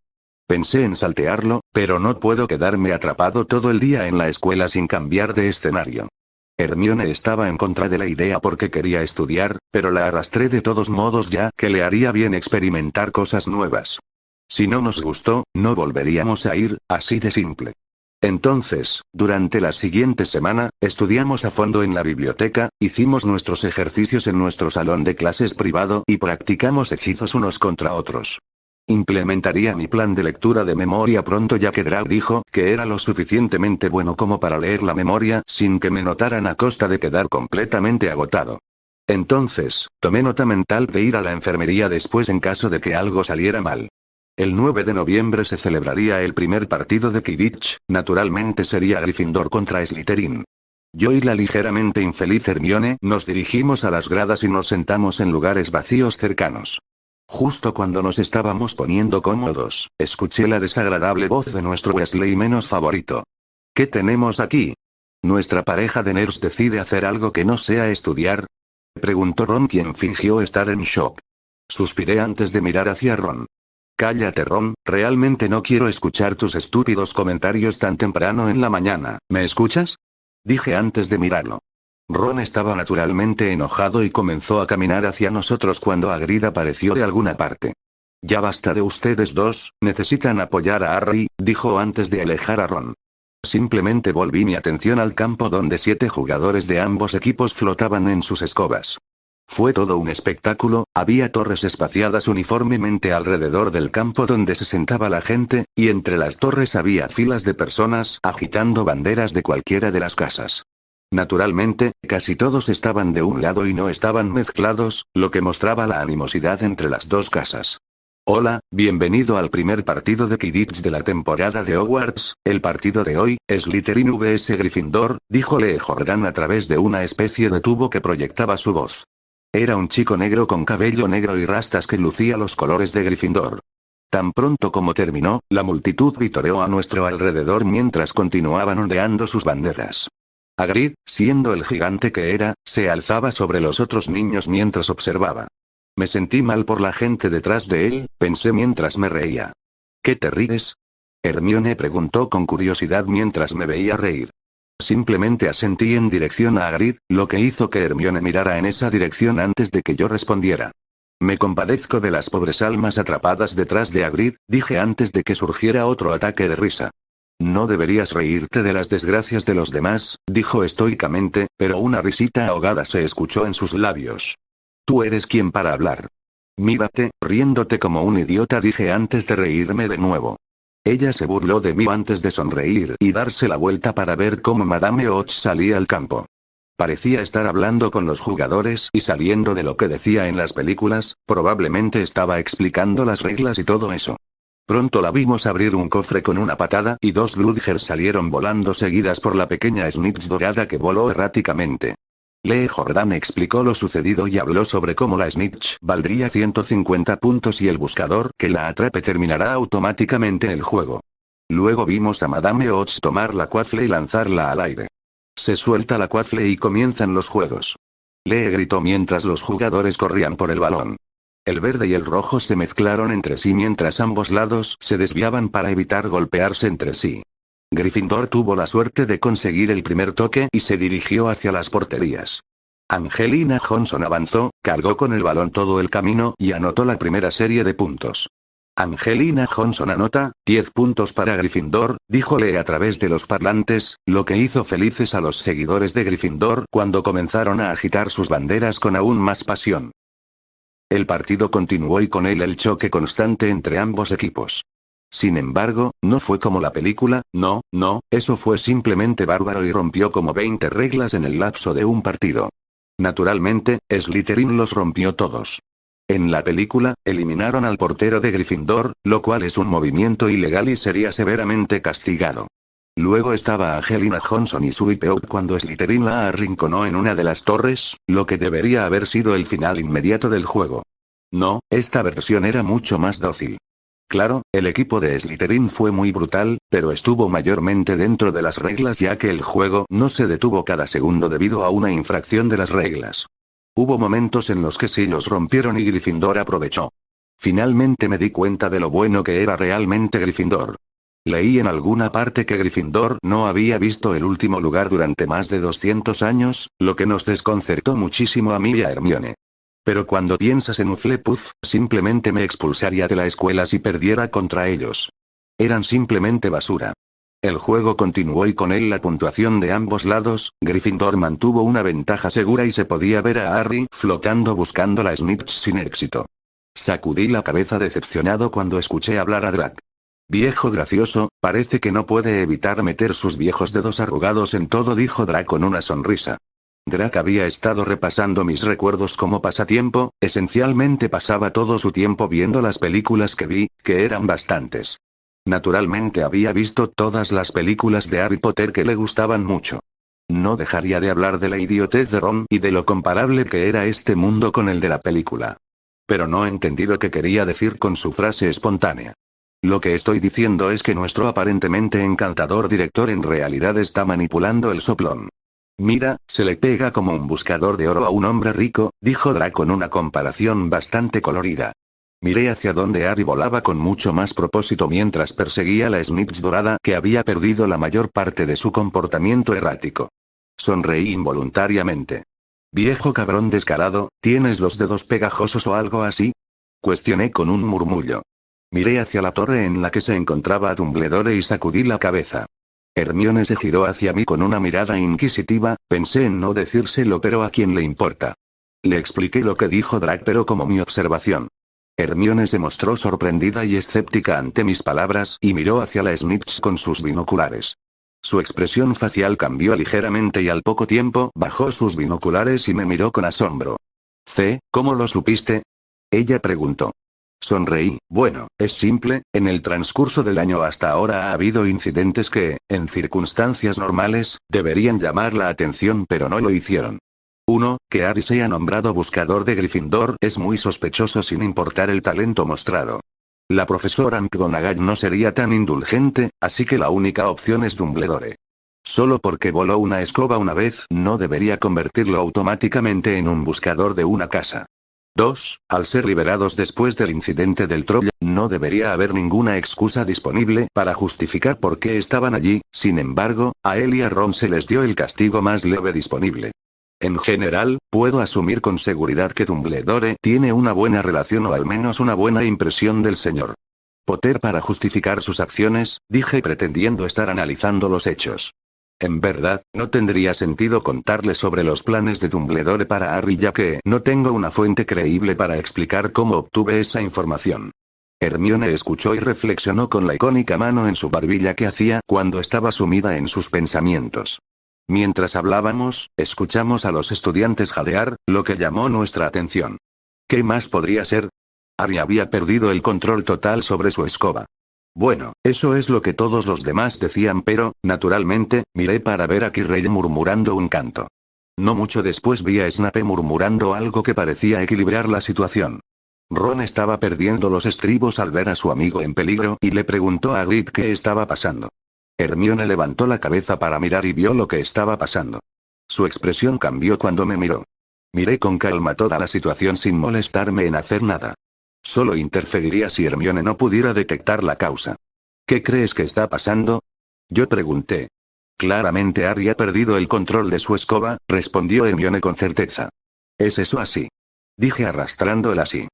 Pensé en saltearlo, pero no puedo quedarme atrapado todo el día en la escuela sin cambiar de escenario. Hermione estaba en contra de la idea porque quería estudiar, pero la arrastré de todos modos ya que le haría bien experimentar cosas nuevas. Si no nos gustó, no volveríamos a ir, así de simple. Entonces, durante la siguiente semana, estudiamos a fondo en la biblioteca, hicimos nuestros ejercicios en nuestro salón de clases privado y practicamos hechizos unos contra otros. Implementaría mi plan de lectura de memoria pronto, ya que Draco dijo que era lo suficientemente bueno como para leer la memoria sin que me notaran a costa de quedar completamente agotado. Entonces, tomé nota mental de ir a la enfermería después en caso de que algo saliera mal. El 9 de noviembre se celebraría el primer partido de Quidditch, naturalmente sería Gryffindor contra Slytherin. Yo y la ligeramente infeliz Hermione nos dirigimos a las gradas y nos sentamos en lugares vacíos cercanos. Justo cuando nos estábamos poniendo cómodos, escuché la desagradable voz de nuestro Weasley menos favorito. ¿Qué tenemos aquí? ¿Nuestra pareja de nerds decide hacer algo que no sea estudiar? Preguntó Ron, quien fingió estar en shock. Suspiré antes de mirar hacia Ron. Cállate, Ron, realmente no quiero escuchar tus estúpidos comentarios tan temprano en la mañana, ¿me escuchas? Dije antes de mirarlo. Ron estaba naturalmente enojado y comenzó a caminar hacia nosotros cuando Hagrid apareció de alguna parte. Ya basta de ustedes dos, necesitan apoyar a Harry, dijo antes de alejar a Ron. Simplemente volví mi atención al campo donde 7 jugadores de ambos equipos flotaban en sus escobas. Fue todo un espectáculo, había torres espaciadas uniformemente alrededor del campo donde se sentaba la gente, y entre las torres había filas de personas agitando banderas de cualquiera de las casas. Naturalmente, casi todos estaban de un lado y no estaban mezclados, lo que mostraba la animosidad entre las dos casas. Hola, bienvenido al primer partido de Quidditch de la temporada de Hogwarts. El partido de hoy, Slytherin vs Gryffindor, dijo Lee Jordan a través de una especie de tubo que proyectaba su voz. Era un chico negro con cabello negro y rastas que lucía los colores de Gryffindor. Tan pronto como terminó, la multitud vitoreó a nuestro alrededor mientras continuaban ondeando sus banderas. Hagrid, siendo el gigante que era, se alzaba sobre los otros niños mientras observaba. Me sentí mal por la gente detrás de él, pensé mientras me reía. ¿Qué te ríes? Hermione preguntó con curiosidad mientras me veía reír. Simplemente asentí en dirección a Hagrid, lo que hizo que Hermione mirara en esa dirección antes de que yo respondiera. Me compadezco de las pobres almas atrapadas detrás de Hagrid, dije antes de que surgiera otro ataque de risa. No deberías reírte de las desgracias de los demás, dijo estoicamente, pero una risita ahogada se escuchó en sus labios. Tú eres quien para hablar. Mírate, riéndote como un idiota, dije antes de reírme de nuevo. Ella se burló de mí antes de sonreír y darse la vuelta para ver cómo Madame Hotch salía al campo. Parecía estar hablando con los jugadores y saliendo de lo que decía en las películas, probablemente estaba explicando las reglas y todo eso. Pronto la vimos abrir un cofre con una patada y 2 Bludgers salieron volando seguidas por la pequeña Snitch dorada que voló erráticamente. Lee Jordan explicó lo sucedido y habló sobre cómo la Snitch valdría 150 puntos y el buscador que la atrape terminará automáticamente el juego. Luego vimos a Madame Hotch tomar la Quaffle y lanzarla al aire. Se suelta la Quaffle y comienzan los juegos. Lee gritó mientras los jugadores corrían por el balón. El verde y el rojo se mezclaron entre sí mientras ambos lados se desviaban para evitar golpearse entre sí. Gryffindor tuvo la suerte de conseguir el primer toque y se dirigió hacia las porterías. Angelina Johnson avanzó, cargó con el balón todo el camino y anotó la primera serie de puntos. Angelina Johnson anota, 10 puntos para Gryffindor, dijo Lee a través de los parlantes, lo que hizo felices a los seguidores de Gryffindor cuando comenzaron a agitar sus banderas con aún más pasión. El partido continuó y con él el choque constante entre ambos equipos. Sin embargo, no fue como la película, no, eso fue simplemente bárbaro y rompió como 20 reglas en el lapso de un partido. Naturalmente, Slytherin los rompió todos. En la película, eliminaron al portero de Gryffindor, lo cual es un movimiento ilegal y sería severamente castigado. Luego estaba Angelina Johnson y Sweep Out cuando Slytherin la arrinconó en una de las torres, lo que debería haber sido el final inmediato del juego. No, esta versión era mucho más dócil. Claro, el equipo de Slytherin fue muy brutal, pero estuvo mayormente dentro de las reglas ya que el juego no se detuvo cada segundo debido a una infracción de las reglas. Hubo momentos en los que sí los rompieron y Gryffindor aprovechó. Finalmente me di cuenta de lo bueno que era realmente Gryffindor. Leí en alguna parte que Gryffindor no había visto el último lugar durante más de 200 años, lo que nos desconcertó muchísimo a mí y a Hermione. Pero cuando piensas en Hufflepuff, simplemente me expulsaría de la escuela si perdiera contra ellos. Eran simplemente basura. El juego continuó y con él la puntuación de ambos lados, Gryffindor mantuvo una ventaja segura y se podía ver a Harry flotando buscando la Snitch sin éxito. Sacudí la cabeza decepcionado cuando escuché hablar a Drac. Viejo gracioso, parece que no puede evitar meter sus viejos dedos arrugados en todo, dijo Drac con una sonrisa. Drac había estado repasando mis recuerdos como pasatiempo, esencialmente pasaba todo su tiempo viendo las películas que vi, que eran bastantes. Naturalmente había visto todas las películas de Harry Potter que le gustaban mucho. No dejaría de hablar de la idiotez de Ron y de lo comparable que era este mundo con el de la película. Pero no entendí lo que quería decir con su frase espontánea. Lo que estoy diciendo es que nuestro aparentemente encantador director en realidad está manipulando el soplón. Mira, se le pega como un buscador de oro a un hombre rico, dijo Drac con una comparación bastante colorida. Miré hacia donde Harry volaba con mucho más propósito mientras perseguía la Snitch dorada que había perdido la mayor parte de su comportamiento errático. Sonreí involuntariamente. Viejo cabrón descarado, ¿tienes los dedos pegajosos o algo así? Cuestioné con un murmullo. Miré hacia la torre en la que se encontraba Dumbledore y sacudí la cabeza. Hermione se giró hacia mí con una mirada inquisitiva, pensé en no decírselo pero ¿a quién le importa? Le expliqué lo que dijo Drac pero como mi observación. Hermione se mostró sorprendida y escéptica ante mis palabras y miró hacia la Snitch con sus binoculares. Su expresión facial cambió ligeramente y al poco tiempo bajó sus binoculares y me miró con asombro. ¿Cómo lo supiste? Ella preguntó. Sonreí. Bueno, es simple, en el transcurso del año hasta ahora ha habido incidentes que, en circunstancias normales, deberían llamar la atención pero no lo hicieron. 1. Que Harry sea nombrado buscador de Gryffindor es muy sospechoso sin importar el talento mostrado. La profesora McGonagall no sería tan indulgente, así que la única opción es Dumbledore. Solo porque voló una escoba una vez no debería convertirlo automáticamente en un buscador de una casa. 2. Al ser liberados después del incidente del Troll, no debería haber ninguna excusa disponible para justificar por qué estaban allí, sin embargo, a él y a Ron se les dio el castigo más leve disponible. En general, puedo asumir con seguridad que Dumbledore tiene una buena relación o al menos una buena impresión del señor Potter para justificar sus acciones, dije pretendiendo estar analizando los hechos. En verdad, no tendría sentido contarle sobre los planes de Dumbledore para Harry ya que no tengo una fuente creíble para explicar cómo obtuve esa información. Hermione escuchó y reflexionó con la icónica mano en su barbilla que hacía cuando estaba sumida en sus pensamientos. Mientras hablábamos, escuchamos a los estudiantes jadear, lo que llamó nuestra atención. ¿Qué más podría ser? Harry había perdido el control total sobre su escoba. Bueno, eso es lo que todos los demás decían pero, naturalmente, miré para ver a Quirrell murmurando un canto. No mucho después vi a Snape murmurando algo que parecía equilibrar la situación. Ron estaba perdiendo los estribos al ver a su amigo en peligro y le preguntó a Hagrid qué estaba pasando. Hermione levantó la cabeza para mirar y vio lo que estaba pasando. Su expresión cambió cuando me miró. Miré con calma toda la situación sin molestarme en hacer nada. Solo interferiría si Hermione no pudiera detectar la causa. ¿Qué crees que está pasando? Yo pregunté. Claramente Harry ha perdido el control de su escoba, respondió Hermione con certeza. ¿Es eso así? Dije arrastrando el así.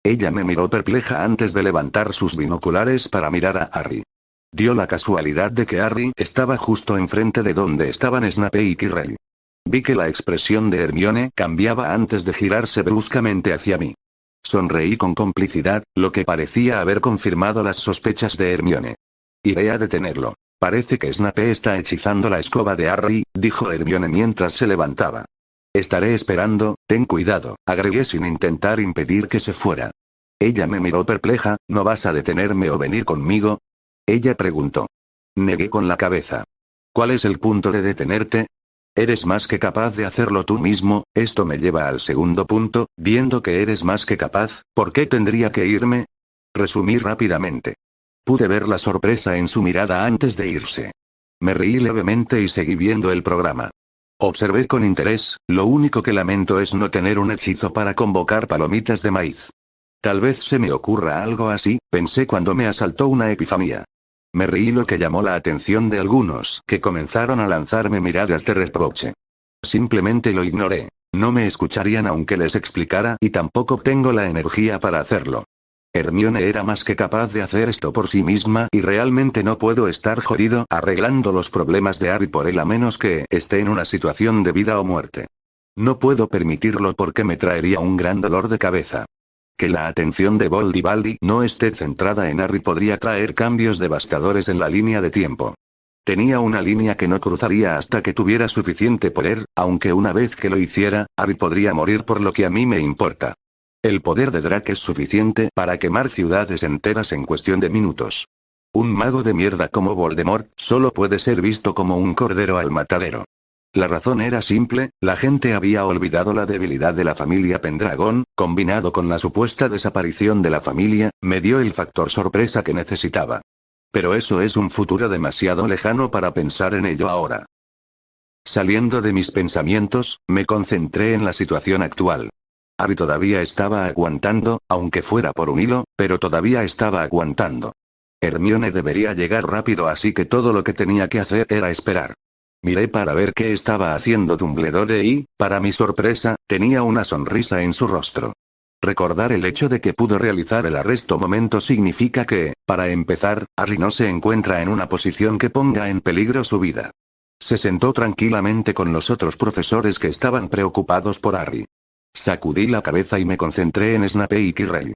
Ella me miró perpleja antes de levantar sus binoculares para mirar a Harry. Dio la casualidad de que Harry estaba justo enfrente de donde estaban Snape y Quirrell. Vi que la expresión de Hermione cambiaba antes de girarse bruscamente hacia mí. Sonreí con complicidad, lo que parecía haber confirmado las sospechas de Hermione. Iré a detenerlo. Parece que Snape está hechizando la escoba de Harry, dijo Hermione mientras se levantaba. Estaré esperando, ten cuidado, agregué sin intentar impedir que se fuera. Ella me miró perpleja, ¿no vas a detenerme o venir conmigo? Ella preguntó. Negué con la cabeza. ¿Cuál es el punto de detenerte? Eres más que capaz de hacerlo tú mismo, esto me lleva al segundo punto, viendo que eres más que capaz, ¿por qué tendría que irme? Resumí rápidamente. Pude ver la sorpresa en su mirada antes de irse. Me reí levemente y seguí viendo el programa. Observé con interés, lo único que lamento es no tener un hechizo para convocar palomitas de maíz. Tal vez se me ocurra algo así, pensé cuando me asaltó una epifanía. Me reí lo que llamó la atención de algunos que comenzaron a lanzarme miradas de reproche. Simplemente lo ignoré. No me escucharían aunque les explicara y tampoco tengo la energía para hacerlo. Hermione era más que capaz de hacer esto por sí misma y realmente no puedo estar jodido arreglando los problemas de Harry por él a menos que esté en una situación de vida o muerte. No puedo permitirlo porque me traería un gran dolor de cabeza. Que la atención de Boldivaldi no esté centrada en Harry podría traer cambios devastadores en la línea de tiempo. Tenía una línea que no cruzaría hasta que tuviera suficiente poder, aunque una vez que lo hiciera, Harry podría morir por lo que a mí me importa. El poder de Drake es suficiente para quemar ciudades enteras en cuestión de minutos. Un mago de mierda como Voldemort solo puede ser visto como un cordero al matadero. La razón era simple, la gente había olvidado la debilidad de la familia Pendragon, combinado con la supuesta desaparición de la familia, me dio el factor sorpresa que necesitaba. Pero eso es un futuro demasiado lejano para pensar en ello ahora. Saliendo de mis pensamientos, me concentré en la situación actual. Harry todavía estaba aguantando, aunque fuera por un hilo, pero todavía estaba aguantando. Hermione debería llegar rápido, así que todo lo que tenía que hacer era esperar. Miré para ver qué estaba haciendo Dumbledore y, para mi sorpresa, tenía una sonrisa en su rostro. Recordar el hecho de que pudo realizar el arresto momento significa que, para empezar, Harry no se encuentra en una posición que ponga en peligro su vida. Se sentó tranquilamente con los otros profesores que estaban preocupados por Harry. Sacudí la cabeza y me concentré en Snape y Quirrell.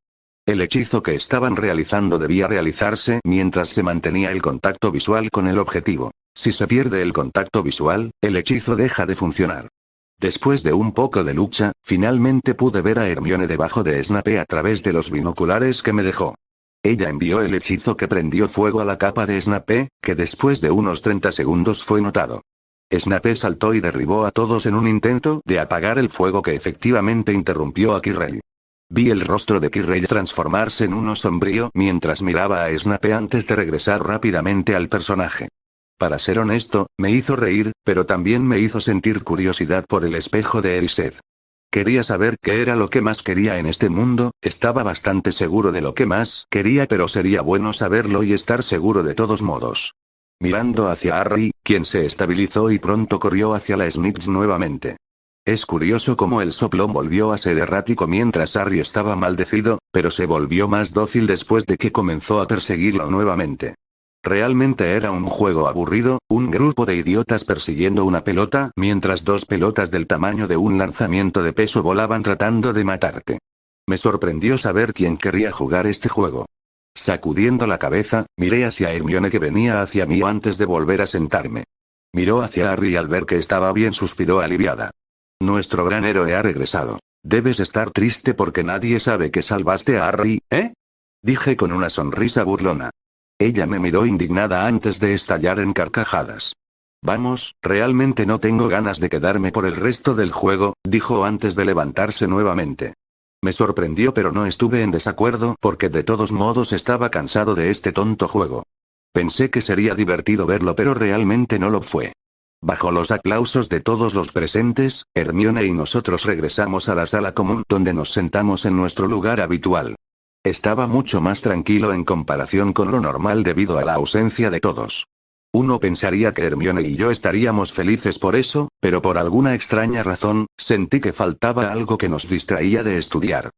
El hechizo que estaban realizando debía realizarse mientras se mantenía el contacto visual con el objetivo. Si se pierde el contacto visual, el hechizo deja de funcionar. Después de un poco de lucha, finalmente pude ver a Hermione debajo de Snape a través de los binoculares que me dejó. Ella envió el hechizo que prendió fuego a la capa de Snape, que después de unos 30 segundos fue notado. Snape saltó y derribó a todos en un intento de apagar el fuego que efectivamente interrumpió a Quirrell. Vi el rostro de Quirrell transformarse en uno sombrío mientras miraba a Snape antes de regresar rápidamente al personaje. Para ser honesto, me hizo reír, pero también me hizo sentir curiosidad por el espejo de Erised. Quería saber qué era lo que más quería en este mundo, estaba bastante seguro de lo que más quería, pero sería bueno saberlo y estar seguro de todos modos. Mirando hacia Harry, quien se estabilizó y pronto corrió hacia la Snitch nuevamente. Es curioso cómo el soplón volvió a ser errático mientras Harry estaba maldecido, pero se volvió más dócil después de que comenzó a perseguirlo nuevamente. Realmente era un juego aburrido, un grupo de idiotas persiguiendo una pelota mientras dos pelotas del tamaño de un lanzamiento de peso volaban tratando de matarte. Me sorprendió saber quién quería jugar este juego. Sacudiendo la cabeza, miré hacia Hermione que venía hacia mí antes de volver a sentarme. Miró hacia Harry y al ver que estaba bien suspiró aliviada. Nuestro gran héroe ha regresado. Debes estar triste porque nadie sabe que salvaste a Harry, ¿eh? Dije con una sonrisa burlona. Ella me miró indignada antes de estallar en carcajadas. Vamos, realmente no tengo ganas de quedarme por el resto del juego, dijo antes de levantarse nuevamente. Me sorprendió, pero no estuve en desacuerdo porque de todos modos estaba cansado de este tonto juego. Pensé que sería divertido verlo, pero realmente no lo fue. Bajo los aplausos de todos los presentes, Hermione y nosotros regresamos a la sala común donde nos sentamos en nuestro lugar habitual. Estaba mucho más tranquilo en comparación con lo normal debido a la ausencia de todos. Uno pensaría que Hermione y yo estaríamos felices por eso, pero por alguna extraña razón, sentí que faltaba algo que nos distraía de estudiar.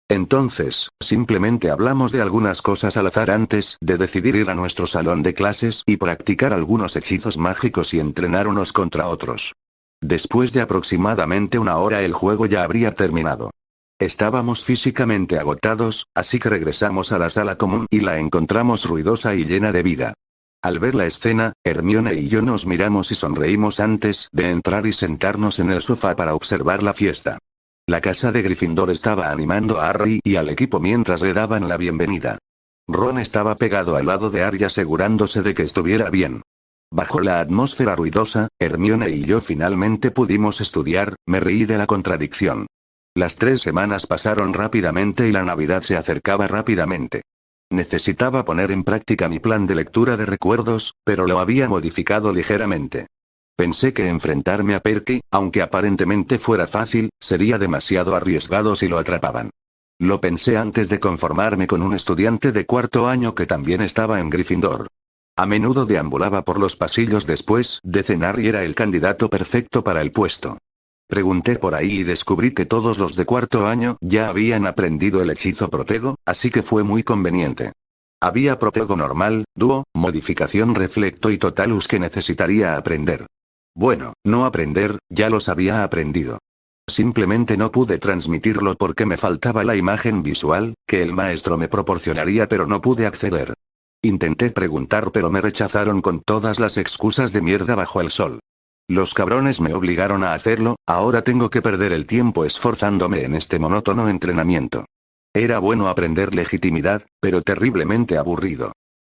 Entonces, simplemente hablamos de algunas cosas al azar antes de decidir ir a nuestro salón de clases y practicar algunos hechizos mágicos y entrenar unos contra otros. Después de aproximadamente una hora el juego ya habría terminado. Estábamos físicamente agotados, así que regresamos a la sala común y la encontramos ruidosa y llena de vida. Al ver la escena, Hermione y yo nos miramos y sonreímos antes de entrar y sentarnos en el sofá para observar la fiesta. La casa de Gryffindor estaba animando a Harry y al equipo mientras le daban la bienvenida. Ron estaba pegado al lado de Harry asegurándose de que estuviera bien. Bajo la atmósfera ruidosa, Hermione y yo finalmente pudimos estudiar, me reí de la contradicción. Las 3 semanas pasaron rápidamente y la Navidad se acercaba rápidamente. Necesitaba poner en práctica mi plan de lectura de recuerdos, pero lo había modificado ligeramente. Pensé que enfrentarme a Perky, aunque aparentemente fuera fácil, sería demasiado arriesgado si lo atrapaban. Lo pensé antes de conformarme con un estudiante de 4º año que también estaba en Gryffindor. A menudo deambulaba por los pasillos después de cenar y era el candidato perfecto para el puesto. Pregunté por ahí y descubrí que todos los de 4º año ya habían aprendido el hechizo Protego, así que fue muy conveniente. Había Protego normal, dúo, modificación reflecto y totalus que necesitaría aprender. Bueno, no aprender, ya los había aprendido. Simplemente no pude transmitirlo porque me faltaba la imagen visual, que el maestro me proporcionaría, pero no pude acceder. Intenté preguntar pero me rechazaron con todas las excusas de mierda bajo el sol. Los cabrones me obligaron a hacerlo, ahora tengo que perder el tiempo esforzándome en este monótono entrenamiento. Era bueno aprender legitimidad, pero terriblemente aburrido.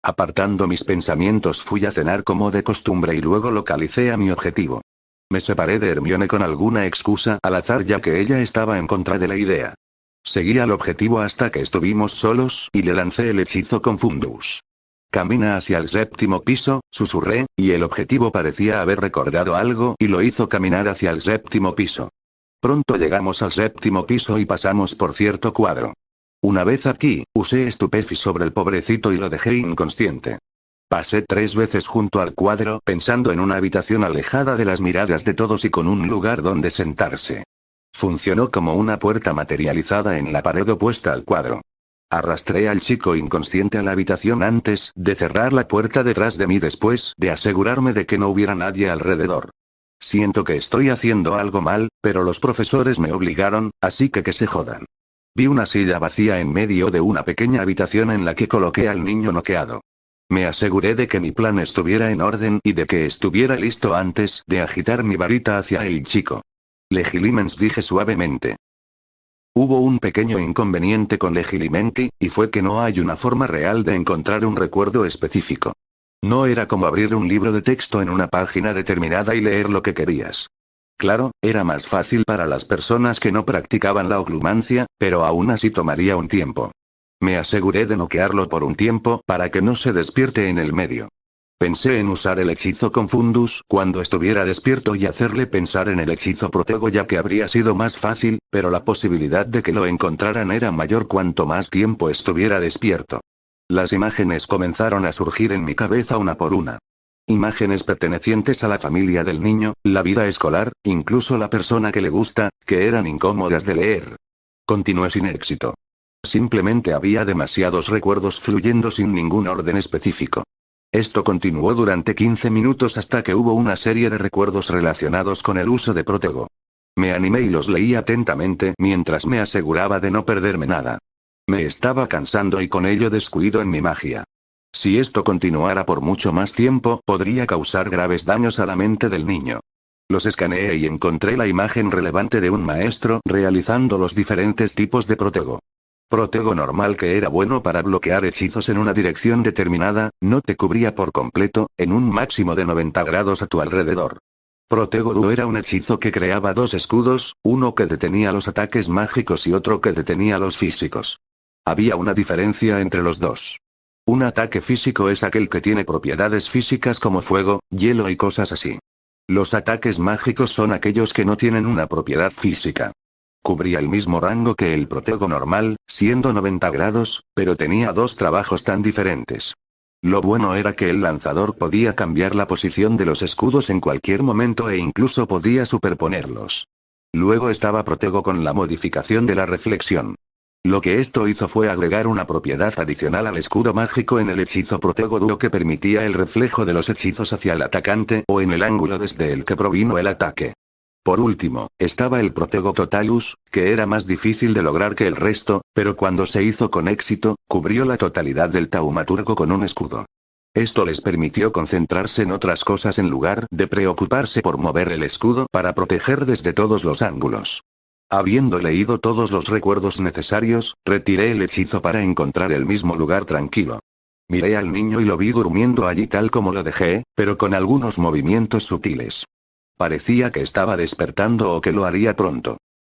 Apartando mis pensamientos fui a cenar como de costumbre y luego localicé a mi objetivo. Me separé de Hermione con alguna excusa al azar ya que ella estaba en contra de la idea. Seguí al objetivo hasta que estuvimos solos y le lancé el hechizo Confundus. Camina hacia el 7º piso, susurré, y el objetivo parecía haber recordado algo y lo hizo caminar hacia el 7º piso. Pronto llegamos al 7º piso y pasamos por cierto cuadro. Una vez aquí, usé Stupefi sobre el pobrecito y lo dejé inconsciente. Pasé 3 veces junto al cuadro pensando en una habitación alejada de las miradas de todos y con un lugar donde sentarse. Funcionó como una puerta materializada en la pared opuesta al cuadro. Arrastré al chico inconsciente a la habitación antes de cerrar la puerta detrás de mí después de asegurarme de que no hubiera nadie alrededor. Siento que estoy haciendo algo mal, pero los profesores me obligaron, así que se jodan. Vi una silla vacía en medio de una pequeña habitación en la que coloqué al niño noqueado. Me aseguré de que mi plan estuviera en orden y de que estuviera listo antes de agitar mi varita hacia el chico. Legilimens, dije suavemente. Hubo un pequeño inconveniente con Legilimenti, y fue que no hay una forma real de encontrar un recuerdo específico. No era como abrir un libro de texto en una página determinada y leer lo que querías. Claro, era más fácil para las personas que no practicaban la oclumancia, pero aún así tomaría un tiempo. Me aseguré de noquearlo por un tiempo para que no se despierte en el medio. Pensé en usar el hechizo Confundus cuando estuviera despierto y hacerle pensar en el hechizo Protego ya que habría sido más fácil, pero la posibilidad de que lo encontraran era mayor cuanto más tiempo estuviera despierto. Las imágenes comenzaron a surgir en mi cabeza una por una. Imágenes pertenecientes a la familia del niño, la vida escolar, incluso la persona que le gusta, que eran incómodas de leer. Continué sin éxito. Simplemente había demasiados recuerdos fluyendo sin ningún orden específico. Esto continuó durante 15 minutos hasta que hubo una serie de recuerdos relacionados con el uso de Protego. Me animé y los leí atentamente mientras me aseguraba de no perderme nada. Me estaba cansando y con ello descuido en mi magia. Si esto continuara por mucho más tiempo, podría causar graves daños a la mente del niño. Los escaneé y encontré la imagen relevante de un maestro realizando los diferentes tipos de Protego. Protego normal, que era bueno para bloquear hechizos en una dirección determinada, no te cubría por completo, en un máximo de 90 grados a tu alrededor. Protego Duo era un hechizo que creaba 2 escudos, uno que detenía los ataques mágicos y otro que detenía los físicos. Había una diferencia entre los dos. Un ataque físico es aquel que tiene propiedades físicas como fuego, hielo y cosas así. Los ataques mágicos son aquellos que no tienen una propiedad física. Cubría el mismo rango que el Protego normal, siendo 90 grados, pero tenía 2 trabajos tan diferentes. Lo bueno era que el lanzador podía cambiar la posición de los escudos en cualquier momento e incluso podía superponerlos. Luego estaba Protego con la modificación de la reflexión. Lo que esto hizo fue agregar una propiedad adicional al escudo mágico en el hechizo Protego Duo que permitía el reflejo de los hechizos hacia el atacante o en el ángulo desde el que provino el ataque. Por último, estaba el Protego Totalus, que era más difícil de lograr que el resto, pero cuando se hizo con éxito, cubrió la totalidad del taumaturgo con un escudo. Esto les permitió concentrarse en otras cosas en lugar de preocuparse por mover el escudo para proteger desde todos los ángulos. Habiendo leído todos los recuerdos necesarios, retiré el hechizo para encontrar el mismo lugar tranquilo. Miré al niño y lo vi durmiendo allí tal como lo dejé, pero con algunos movimientos sutiles. Parecía que estaba despertando o que lo haría pronto.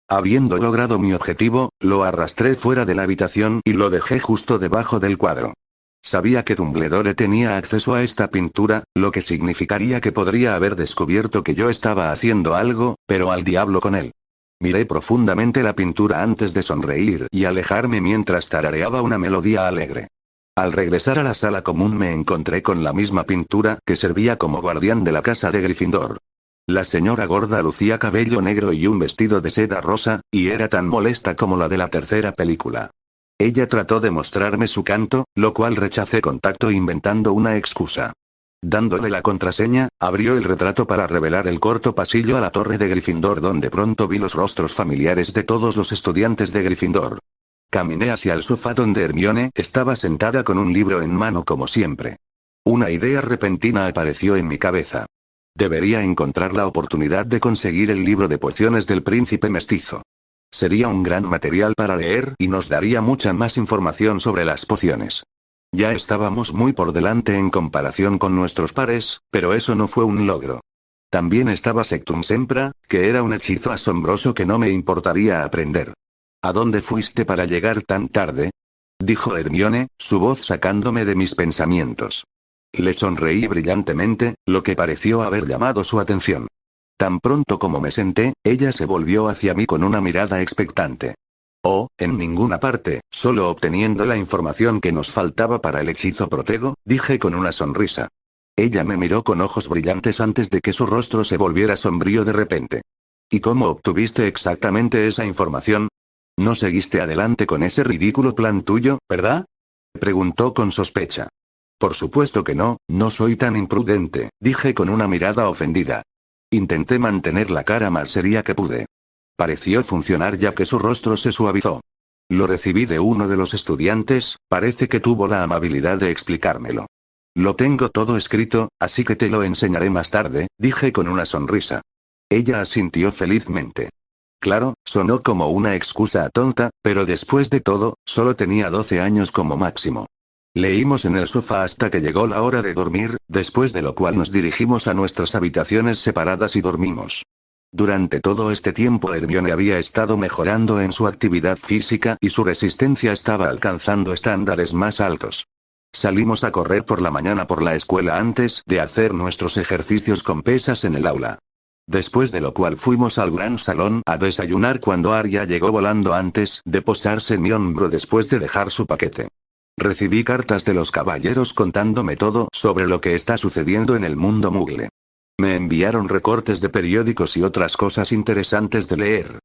Habiendo logrado mi objetivo, lo arrastré fuera de la habitación y lo dejé justo debajo del cuadro. Sabía que Dumbledore tenía acceso a esta pintura, lo que significaría que podría haber descubierto que yo estaba haciendo algo, pero al diablo con él. Miré profundamente la pintura antes de sonreír y alejarme mientras tarareaba una melodía alegre. Al regresar a la sala común me encontré con la misma pintura que servía como guardián de la casa de Gryffindor. La señora gorda lucía cabello negro y un vestido de seda rosa, y era tan molesta como la de la tercera película. Ella trató de mostrarme su canto, lo cual rechacé con tacto inventando una excusa. Dándole la contraseña, abrió el retrato para revelar el corto pasillo a la torre de Gryffindor, donde pronto vi los rostros familiares de todos los estudiantes de Gryffindor. Caminé hacia el sofá donde Hermione estaba sentada con un libro en mano como siempre. Una idea repentina apareció en mi cabeza. Debería encontrar la oportunidad de conseguir el libro de pociones del príncipe mestizo. Sería un gran material para leer y nos daría mucha más información sobre las pociones. Ya estábamos muy por delante en comparación con nuestros pares, pero eso no fue un logro. También estaba Sectum Sempra, que era un hechizo asombroso que no me importaría aprender. ¿A dónde fuiste para llegar tan tarde?, dijo Hermione, su voz sacándome de mis pensamientos. Le sonreí brillantemente, lo que pareció haber llamado su atención. Tan pronto como me senté, ella se volvió hacia mí con una mirada expectante. Oh, en ninguna parte, solo obteniendo la información que nos faltaba para el hechizo Protego, dije con una sonrisa. Ella me miró con ojos brillantes antes de que su rostro se volviera sombrío de repente. ¿Y cómo obtuviste exactamente esa información? No seguiste adelante con ese ridículo plan tuyo, ¿verdad?, preguntó con sospecha. Por supuesto que no, no soy tan imprudente, dije con una mirada ofendida. Intenté mantener la cara más seria que pude. Pareció funcionar ya que su rostro se suavizó. Lo recibí de uno de los estudiantes, parece que tuvo la amabilidad de explicármelo. Lo tengo todo escrito, así que te lo enseñaré más tarde, dije con una sonrisa. Ella asintió felizmente. Claro, sonó como una excusa tonta, pero después de todo, solo tenía 12 años como máximo. Leímos en el sofá hasta que llegó la hora de dormir, después de lo cual nos dirigimos a nuestras habitaciones separadas y dormimos. Durante todo este tiempo Hermione había estado mejorando en su actividad física y su resistencia estaba alcanzando estándares más altos. Salimos a correr por la mañana por la escuela antes de hacer nuestros ejercicios con pesas en el aula. Después de lo cual fuimos al gran salón a desayunar cuando Arya llegó volando antes de posarse en mi hombro después de dejar su paquete. Recibí cartas de los caballeros contándome todo sobre lo que está sucediendo en el mundo Muggle. Me enviaron recortes de periódicos y otras cosas interesantes de leer.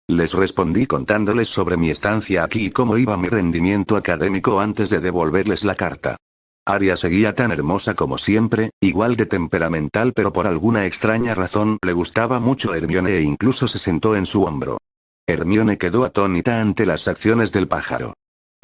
Les respondí contándoles sobre mi estancia aquí y cómo iba mi rendimiento académico antes de devolverles la carta. Arya seguía tan hermosa como siempre, igual de temperamental, pero por alguna extraña razón le gustaba mucho Hermione e incluso se sentó en su hombro. Hermione quedó atónita ante las acciones del pájaro.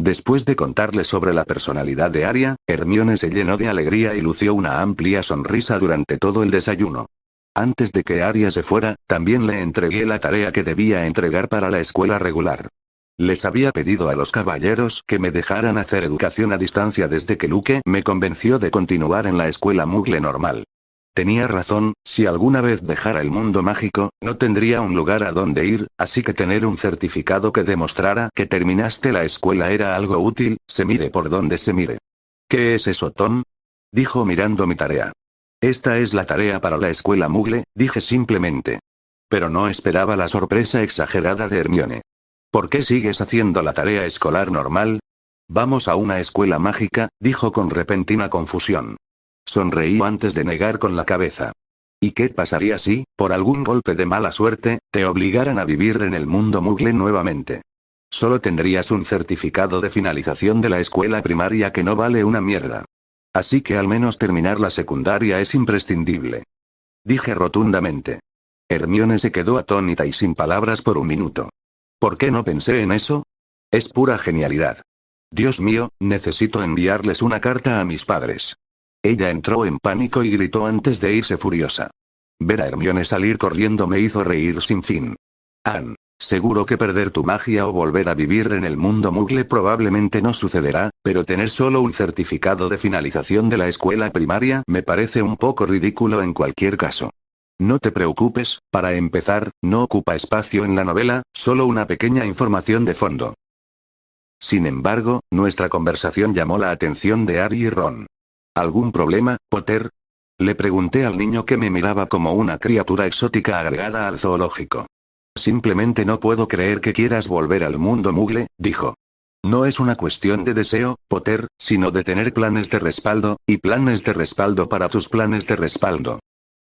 Después de contarle sobre la personalidad de Arya, Hermione se llenó de alegría y lució una amplia sonrisa durante todo el desayuno. Antes de que Arya se fuera, también le entregué la tarea que debía entregar para la escuela regular. Les había pedido a los caballeros que me dejaran hacer educación a distancia desde que Luke me convenció de continuar en la escuela Muggle normal. Tenía razón, si alguna vez dejara el mundo mágico, no tendría un lugar a donde ir, así que tener un certificado que demostrara que terminaste la escuela era algo útil, se mire por donde se mire. ¿Qué es eso, Tom?, dijo mirando mi tarea. Esta es la tarea para la escuela Muggle, dije simplemente. Pero no esperaba la sorpresa exagerada de Hermione. ¿Por qué sigues haciendo la tarea escolar normal? Vamos a una escuela mágica, dijo con repentina confusión. Sonreí antes de negar con la cabeza. ¿Y qué pasaría si, por algún golpe de mala suerte, te obligaran a vivir en el mundo Muggle nuevamente? Solo tendrías un certificado de finalización de la escuela primaria que no vale una mierda. Así que al menos terminar la secundaria es imprescindible. Dije rotundamente. Hermione se quedó atónita y sin palabras por un minuto. ¿Por qué no pensé en eso? Es pura genialidad. Dios mío, necesito enviarles una carta a mis padres. Ella entró en pánico y gritó antes de irse furiosa. Ver a Hermione salir corriendo me hizo reír sin fin. Anne, seguro que perder tu magia o volver a vivir en el mundo Muggle probablemente no sucederá, pero tener solo un certificado de finalización de la escuela primaria me parece un poco ridículo en cualquier caso. No te preocupes, para empezar, no ocupa espacio en la novela, solo una pequeña información de fondo. Sin embargo, nuestra conversación llamó la atención de Harry y Ron. ¿Algún problema, Potter?, le pregunté al niño que me miraba como una criatura exótica agregada al zoológico. Simplemente no puedo creer que quieras volver al mundo Muggle, dijo. No es una cuestión de deseo, Potter, sino de tener planes de respaldo, y planes de respaldo para tus planes de respaldo.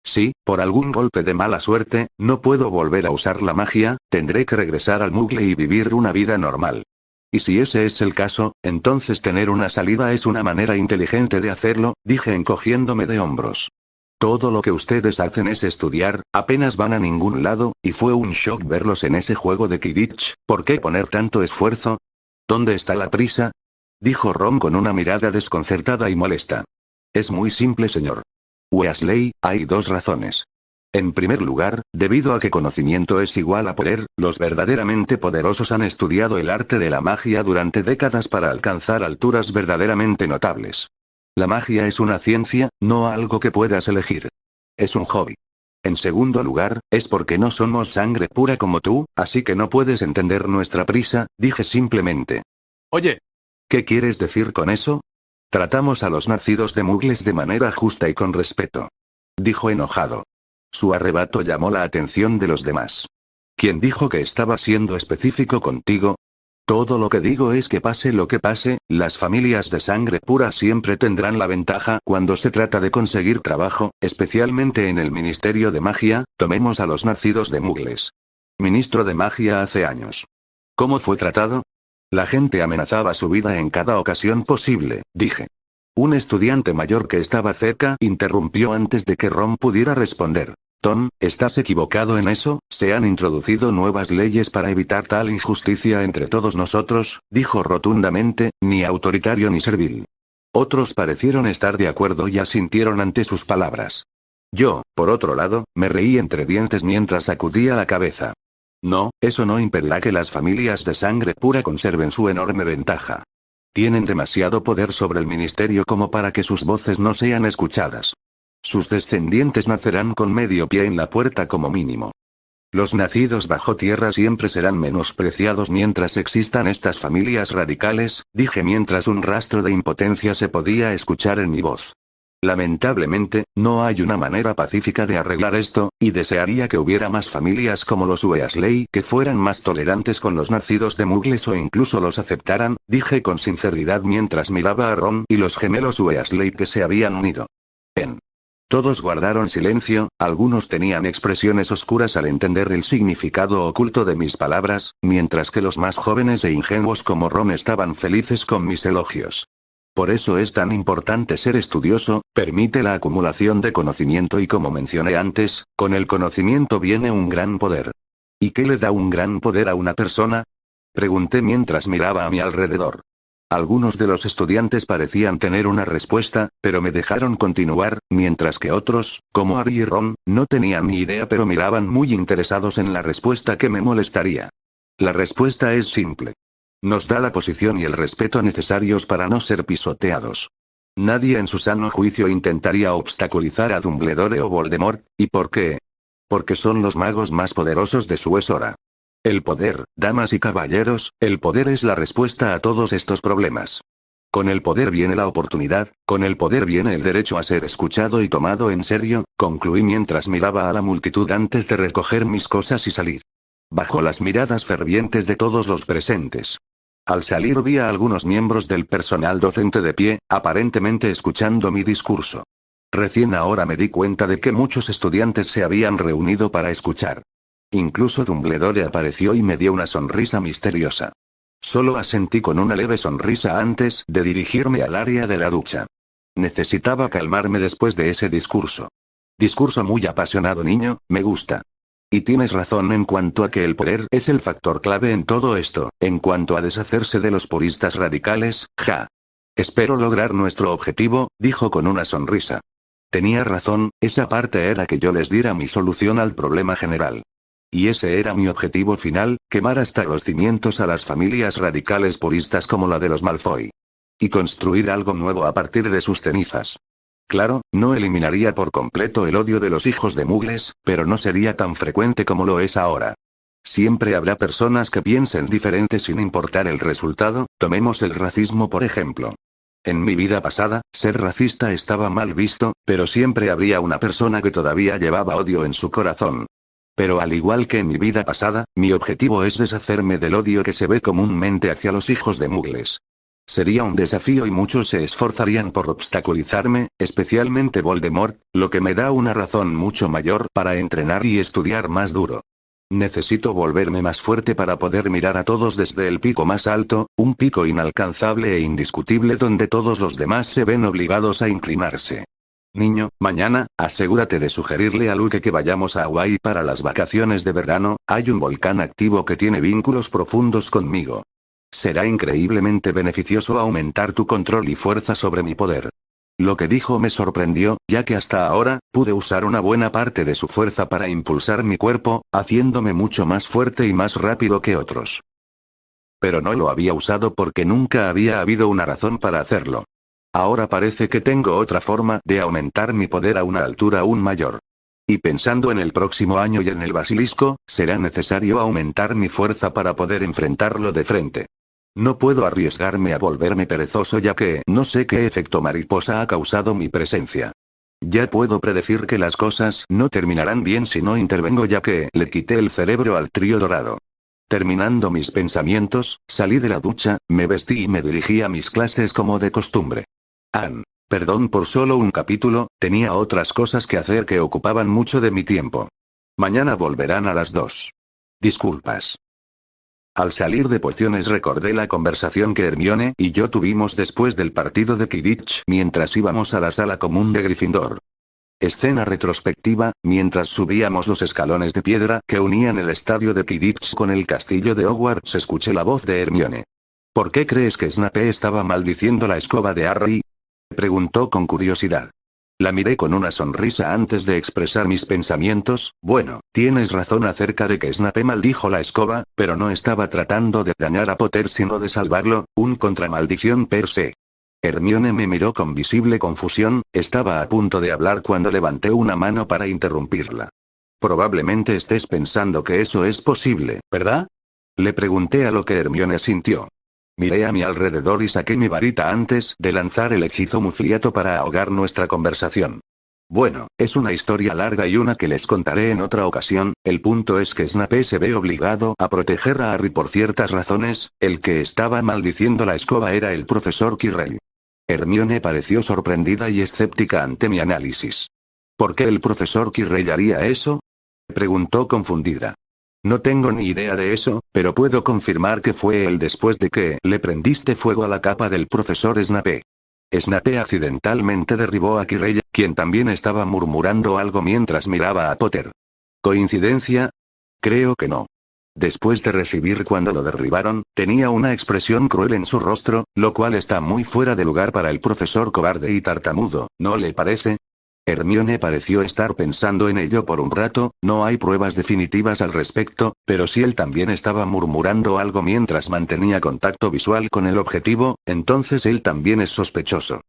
Si, por algún golpe de mala suerte, no puedo volver a usar la magia, tendré que regresar al Muggle y vivir una vida normal. Y si ese es el caso, entonces tener una salida es una manera inteligente de hacerlo, dije encogiéndome de hombros. Todo lo que ustedes hacen es estudiar, apenas van a ningún lado, y fue un shock verlos en ese juego de Quidditch. ¿Por qué poner tanto esfuerzo? ¿Dónde está la prisa? Dijo Ron con una mirada desconcertada y molesta. Es muy simple, señor Weasley, hay dos razones. En primer lugar, debido a que conocimiento es igual a poder, los verdaderamente poderosos han estudiado el arte de la magia durante décadas para alcanzar alturas verdaderamente notables. La magia es una ciencia, no algo que puedas elegir. Es un hobby. En segundo lugar, es porque no somos sangre pura como tú, así que no puedes entender nuestra prisa, dije simplemente. Oye, ¿qué quieres decir con eso? Tratamos a los nacidos de Muggles de manera justa y con respeto. Dijo enojado. Su arrebato llamó la atención de los demás. ¿Quién dijo que estaba siendo específico contigo? Todo lo que digo es que pase lo que pase, las familias de sangre pura siempre tendrán la ventaja cuando se trata de conseguir trabajo, especialmente en el Ministerio de Magia. Tomemos a los nacidos de Muggles. Ministro de Magia hace años. ¿Cómo fue tratado? La gente amenazaba su vida en cada ocasión posible, dije. Un estudiante mayor que estaba cerca interrumpió antes de que Ron pudiera responder. Tom, estás equivocado en eso, se han introducido nuevas leyes para evitar tal injusticia entre todos nosotros, dijo rotundamente, ni autoritario ni servil. Otros parecieron estar de acuerdo y asintieron ante sus palabras. Yo, por otro lado, me reí entre dientes mientras sacudía la cabeza. No, eso no impedirá que las familias de sangre pura conserven su enorme ventaja. Tienen demasiado poder sobre el ministerio como para que sus voces no sean escuchadas. Sus descendientes nacerán con medio pie en la puerta como mínimo. Los nacidos bajo tierra siempre serán menospreciados mientras existan estas familias radicales, dije mientras un rastro de impotencia se podía escuchar en mi voz. Lamentablemente, no hay una manera pacífica de arreglar esto, y desearía que hubiera más familias como los Weasley que fueran más tolerantes con los nacidos de Muggles o incluso los aceptaran, dije con sinceridad mientras miraba a Ron y los gemelos Weasley que se habían unido. Todos guardaron silencio, algunos tenían expresiones oscuras al entender el significado oculto de mis palabras, mientras que los más jóvenes e ingenuos como Ron estaban felices con mis elogios. Por eso es tan importante ser estudioso, permite la acumulación de conocimiento y como mencioné antes, con el conocimiento viene un gran poder. ¿Y qué le da un gran poder a una persona? Pregunté mientras miraba a mi alrededor. Algunos de los estudiantes parecían tener una respuesta, pero me dejaron continuar, mientras que otros, como Harry y Ron, no tenían ni idea pero miraban muy interesados en la respuesta que me molestaría. La respuesta es simple. Nos da la posición y el respeto necesarios para no ser pisoteados. Nadie en su sano juicio intentaría obstaculizar a Dumbledore o Voldemort, ¿y por qué? Porque son los magos más poderosos de su hora. El poder, damas y caballeros, el poder es la respuesta a todos estos problemas. Con el poder viene la oportunidad, con el poder viene el derecho a ser escuchado y tomado en serio, concluí mientras miraba a la multitud antes de recoger mis cosas y salir. Bajo las miradas fervientes de todos los presentes. Al salir vi a algunos miembros del personal docente de pie, aparentemente escuchando mi discurso. Recién ahora me di cuenta de que muchos estudiantes se habían reunido para escuchar. Incluso Dumbledore apareció y me dio una sonrisa misteriosa. Solo asentí con una leve sonrisa antes de dirigirme al área de la ducha. Necesitaba calmarme después de ese discurso. Discurso muy apasionado, niño, me gusta. Y tienes razón en cuanto a que el poder es el factor clave en todo esto, en cuanto a deshacerse de los puristas radicales, ja. Espero lograr nuestro objetivo, dijo con una sonrisa. Tenía razón, esa parte era que yo les diera mi solución al problema general. Y ese era mi objetivo final, quemar hasta los cimientos a las familias radicales puristas como la de los Malfoy. Y construir algo nuevo a partir de sus cenizas. Claro, no eliminaría por completo el odio de los hijos de Muggles, pero no sería tan frecuente como lo es ahora. Siempre habrá personas que piensen diferente sin importar el resultado, tomemos el racismo por ejemplo. En mi vida pasada, ser racista estaba mal visto, pero siempre habría una persona que todavía llevaba odio en su corazón. Pero al igual que en mi vida pasada, mi objetivo es deshacerme del odio que se ve comúnmente hacia los hijos de Muggles. Sería un desafío y muchos se esforzarían por obstaculizarme, especialmente Voldemort, lo que me da una razón mucho mayor para entrenar y estudiar más duro. Necesito volverme más fuerte para poder mirar a todos desde el pico más alto, un pico inalcanzable e indiscutible donde todos los demás se ven obligados a inclinarse. Niño, mañana, asegúrate de sugerirle a Luke que vayamos a Hawái para las vacaciones de verano, hay un volcán activo que tiene vínculos profundos conmigo. Será increíblemente beneficioso aumentar tu control y fuerza sobre mi poder. Lo que dijo me sorprendió, ya que hasta ahora, pude usar una buena parte de su fuerza para impulsar mi cuerpo, haciéndome mucho más fuerte y más rápido que otros. Pero no lo había usado porque nunca había habido una razón para hacerlo. Ahora parece que tengo otra forma de aumentar mi poder a una altura aún mayor. Y pensando en el próximo año y en el basilisco, será necesario aumentar mi fuerza para poder enfrentarlo de frente. No puedo arriesgarme a volverme perezoso ya que no sé qué efecto mariposa ha causado mi presencia. Ya puedo predecir que las cosas no terminarán bien si no intervengo ya que le quité el cerebro al trío dorado. Terminando mis pensamientos, salí de la ducha, me vestí y me dirigí a mis clases como de costumbre. Perdón por solo un capítulo, tenía otras cosas que hacer que ocupaban mucho de mi tiempo. Mañana volverán a las 2. Disculpas. Al salir de pociones recordé la conversación que Hermione y yo tuvimos después del partido de Quidditch mientras íbamos a la sala común de Gryffindor. Escena retrospectiva, mientras subíamos los escalones de piedra que unían el estadio de Quidditch con el castillo de Hogwarts escuché la voz de Hermione. ¿Por qué crees que Snape estaba maldiciendo la escoba de Harry? Preguntó con curiosidad. La miré con una sonrisa antes de expresar mis pensamientos. Bueno, tienes razón acerca de que Snape maldijo la escoba, pero no estaba tratando de dañar a Potter sino de salvarlo, un contramaldición per se. Hermione me miró con visible confusión, estaba a punto de hablar cuando levanté una mano para interrumpirla. Probablemente estés pensando que eso es posible, ¿verdad? Le pregunté a lo que Hermione sintió. Miré a mi alrededor y saqué mi varita antes de lanzar el hechizo Mufliato para ahogar nuestra conversación. Bueno, es una historia larga y una que les contaré en otra ocasión, el punto es que Snape se ve obligado a proteger a Harry por ciertas razones, el que estaba maldiciendo la escoba era el profesor Quirrell. Hermione pareció sorprendida y escéptica ante mi análisis. ¿Por qué el profesor Quirrell haría eso? Preguntó confundida. No tengo ni idea de eso, pero puedo confirmar que fue él después de que le prendiste fuego a la capa del profesor Snape. Snape accidentalmente derribó a Quirrell, quien también estaba murmurando algo mientras miraba a Potter. ¿Coincidencia? Creo que no. Después de recibir cuando lo derribaron, tenía una expresión cruel en su rostro, lo cual está muy fuera de lugar para el profesor cobarde y tartamudo, ¿no le parece? Hermione pareció estar pensando en ello por un rato, no hay pruebas definitivas al respecto, pero si él también estaba murmurando algo mientras mantenía contacto visual con el objetivo, entonces él también es sospechoso.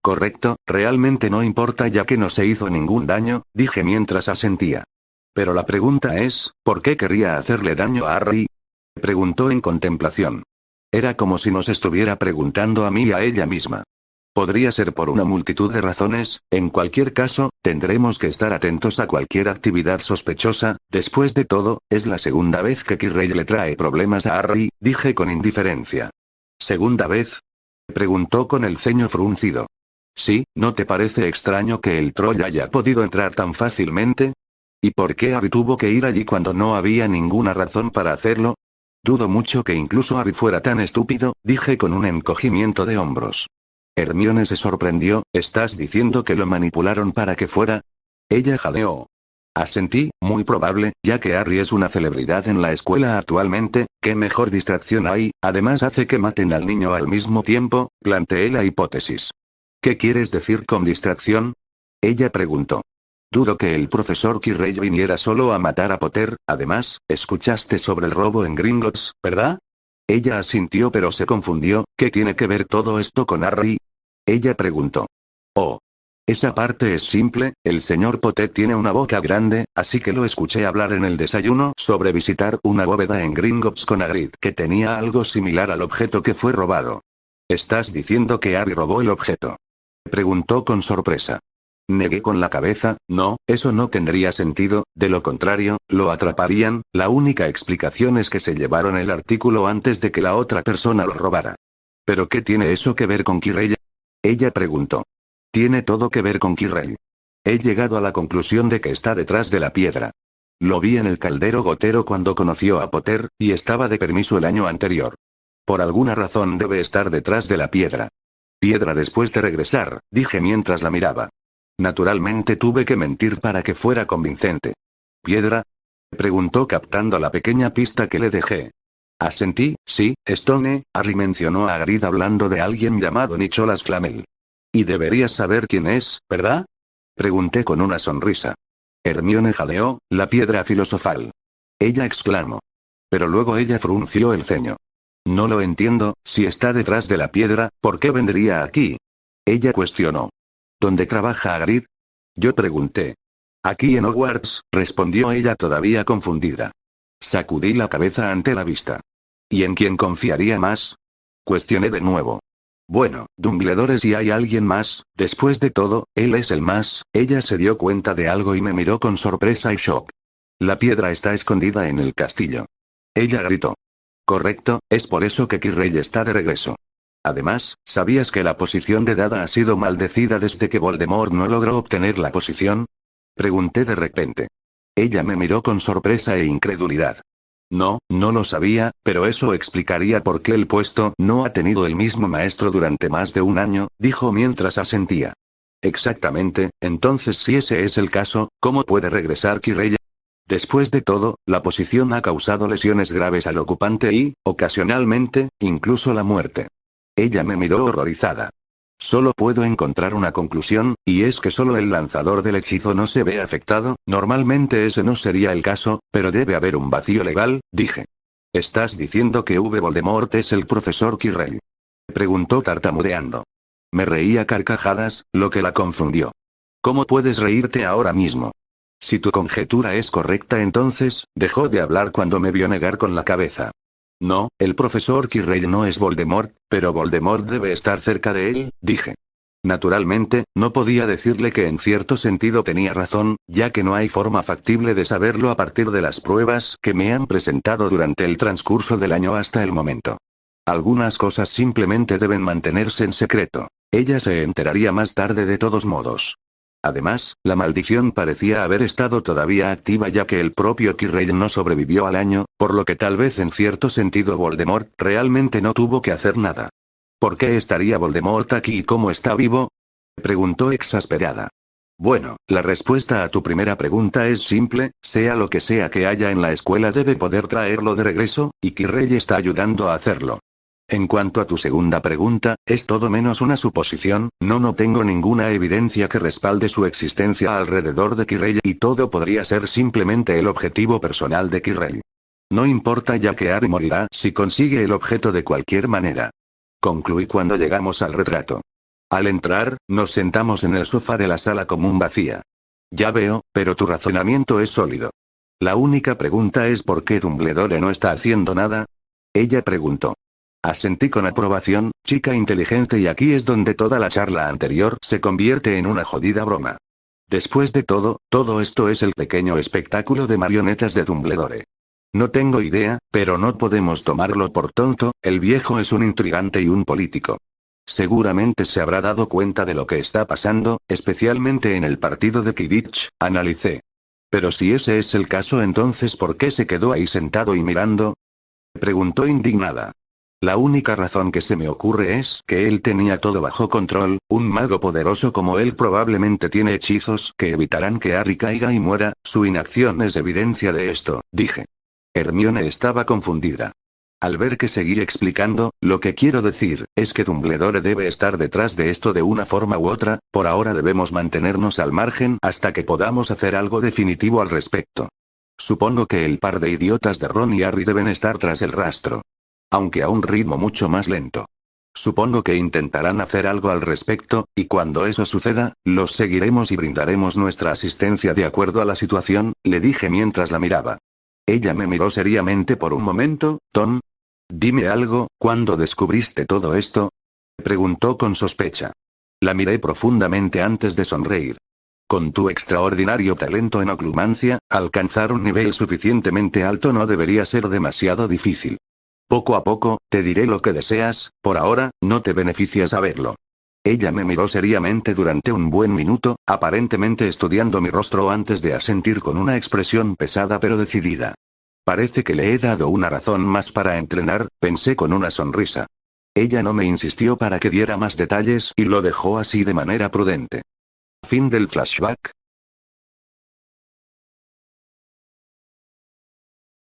Correcto, realmente no importa ya que no se hizo ningún daño, dije mientras asentía. Pero la pregunta es, ¿por qué querría hacerle daño a Harry? Preguntó en contemplación. Era como si nos estuviera preguntando a mí y a ella misma. Podría ser por una multitud de razones, en cualquier caso, tendremos que estar atentos a cualquier actividad sospechosa, después de todo, es la segunda vez que Quirrell le trae problemas a Harry, dije con indiferencia. ¿Segunda vez? Preguntó con el ceño fruncido. Sí, ¿no te parece extraño que el troll haya podido entrar tan fácilmente? ¿Y por qué Harry tuvo que ir allí cuando no había ninguna razón para hacerlo? Dudo mucho que incluso Harry fuera tan estúpido, dije con un encogimiento de hombros. Hermione se sorprendió, ¿estás diciendo que lo manipularon para que fuera? Ella jadeó. Asentí, muy probable, ya que Harry es una celebridad en la escuela actualmente, ¿qué mejor distracción hay? Además hace que maten al niño al mismo tiempo, planteé la hipótesis. ¿Qué quieres decir con distracción? Ella preguntó. Dudo que el profesor Quirrell viniera solo a matar a Potter, además, escuchaste sobre el robo en Gringotts, ¿verdad? Ella asintió pero se confundió, ¿qué tiene que ver todo esto con Harry? Ella preguntó. Oh. Esa parte es simple, el señor Potter tiene una boca grande, así que lo escuché hablar en el desayuno sobre visitar una bóveda en Gringotts con Hagrid que tenía algo similar al objeto que fue robado. ¿Estás diciendo que Harry robó el objeto? Preguntó con sorpresa. Negué con la cabeza, no, eso no tendría sentido, de lo contrario, lo atraparían, la única explicación es que se llevaron el artículo antes de que la otra persona lo robara. ¿Pero qué tiene eso que ver con Quirrell? Ella preguntó. Tiene todo que ver con Quirrell. He llegado a la conclusión de que está detrás de la piedra. Lo vi en el caldero gotero cuando conoció a Potter, y estaba de permiso el año anterior. Por alguna razón debe estar detrás de la piedra. Piedra después de regresar, dije mientras la miraba. Naturalmente tuve que mentir para que fuera convincente. ¿Piedra? Preguntó captando la pequeña pista que le dejé. Asentí, sí, Stone, Harry mencionó a Hagrid hablando de alguien llamado Nicholas Flamel. Y deberías saber quién es, ¿verdad? Pregunté con una sonrisa. Hermione jadeó, la piedra filosofal. Ella exclamó. Pero luego ella frunció el ceño. No lo entiendo, si está detrás de la piedra, ¿por qué vendría aquí? Ella cuestionó. ¿Dónde trabaja Hagrid? Yo pregunté. Aquí en Hogwarts, respondió ella todavía confundida. Sacudí la cabeza ante la vista. ¿Y en quién confiaría más? Cuestioné de nuevo. Bueno, Dumbledore, si hay alguien más, después de todo, él es el más. Ella se dio cuenta de algo y me miró con sorpresa y shock. La piedra está escondida en el castillo. Ella gritó. Correcto, es por eso que Quirrell está de regreso. Además, ¿sabías que la posición de Dada ha sido maldecida desde que Voldemort no logró obtener la posición? Pregunté de repente. Ella me miró con sorpresa e incredulidad. No, no lo sabía, pero eso explicaría por qué el puesto no ha tenido el mismo maestro durante más de un año, dijo mientras asentía. Exactamente, entonces si ese es el caso, ¿cómo puede regresar Quirrell? Después de todo, la posición ha causado lesiones graves al ocupante y, ocasionalmente, incluso la muerte. Ella me miró horrorizada. Solo puedo encontrar una conclusión, y es que solo el lanzador del hechizo no se ve afectado. Normalmente ese no sería el caso, pero debe haber un vacío legal, dije. ¿Estás diciendo que Voldemort es el profesor Quirrell? Preguntó tartamudeando. Me reí a carcajadas, lo que la confundió. ¿Cómo puedes reírte ahora mismo? Si tu conjetura es correcta, entonces, dejó de hablar cuando me vio negar con la cabeza. No, el profesor Quirrell no es Voldemort, pero Voldemort debe estar cerca de él, dije. Naturalmente, no podía decirle que en cierto sentido tenía razón, ya que no hay forma factible de saberlo a partir de las pruebas que me han presentado durante el transcurso del año hasta el momento. Algunas cosas simplemente deben mantenerse en secreto. Ella se enteraría más tarde de todos modos. Además, la maldición parecía haber estado todavía activa ya que el propio Quirrell no sobrevivió al año, por lo que tal vez en cierto sentido Voldemort realmente no tuvo que hacer nada. ¿Por qué estaría Voldemort aquí y cómo está vivo? Preguntó exasperada. Bueno, la respuesta a tu primera pregunta es simple, sea lo que sea que haya en la escuela debe poder traerlo de regreso, y Quirrell está ayudando a hacerlo. En cuanto a tu segunda pregunta, es todo menos una suposición, no tengo ninguna evidencia que respalde su existencia alrededor de Quirrell y todo podría ser simplemente el objetivo personal de Quirrell. No importa ya que Harry morirá si consigue el objeto de cualquier manera. Concluí cuando llegamos al retrato. Al entrar, nos sentamos en el sofá de la sala común vacía. Ya veo, pero tu razonamiento es sólido. La única pregunta es ¿por qué Dumbledore no está haciendo nada? Ella preguntó. Asentí con aprobación, chica inteligente, y aquí es donde toda la charla anterior se convierte en una jodida broma. Después de todo esto es el pequeño espectáculo de marionetas de Dumbledore. No tengo idea, pero no podemos tomarlo por tonto, el viejo es un intrigante y un político. Seguramente se habrá dado cuenta de lo que está pasando, especialmente en el partido de Quidditch, analicé. Pero si ese es el caso, entonces ¿por qué se quedó ahí sentado y mirando? Preguntó indignada. La única razón que se me ocurre es que él tenía todo bajo control, un mago poderoso como él probablemente tiene hechizos que evitarán que Harry caiga y muera, su inacción es evidencia de esto, dije. Hermione estaba confundida. Al ver que seguí explicando, lo que quiero decir, es que Dumbledore debe estar detrás de esto de una forma u otra, por ahora debemos mantenernos al margen hasta que podamos hacer algo definitivo al respecto. Supongo que el par de idiotas de Ron y Harry deben estar tras el rastro. Aunque a un ritmo mucho más lento. Supongo que intentarán hacer algo al respecto, y cuando eso suceda, los seguiremos y brindaremos nuestra asistencia de acuerdo a la situación, le dije mientras la miraba. Ella me miró seriamente por un momento. Tom. Dime algo, ¿cuándo descubriste todo esto? Preguntó con sospecha. La miré profundamente antes de sonreír. Con tu extraordinario talento en oclumancia, alcanzar un nivel suficientemente alto no debería ser demasiado difícil. Poco a poco, te diré lo que deseas, por ahora, no te beneficia saberlo. Ella me miró seriamente durante un buen minuto, aparentemente estudiando mi rostro antes de asentir con una expresión pesada pero decidida. Parece que le he dado una razón más para entrenar, pensé con una sonrisa. Ella no me insistió para que diera más detalles y lo dejó así de manera prudente. Fin del flashback.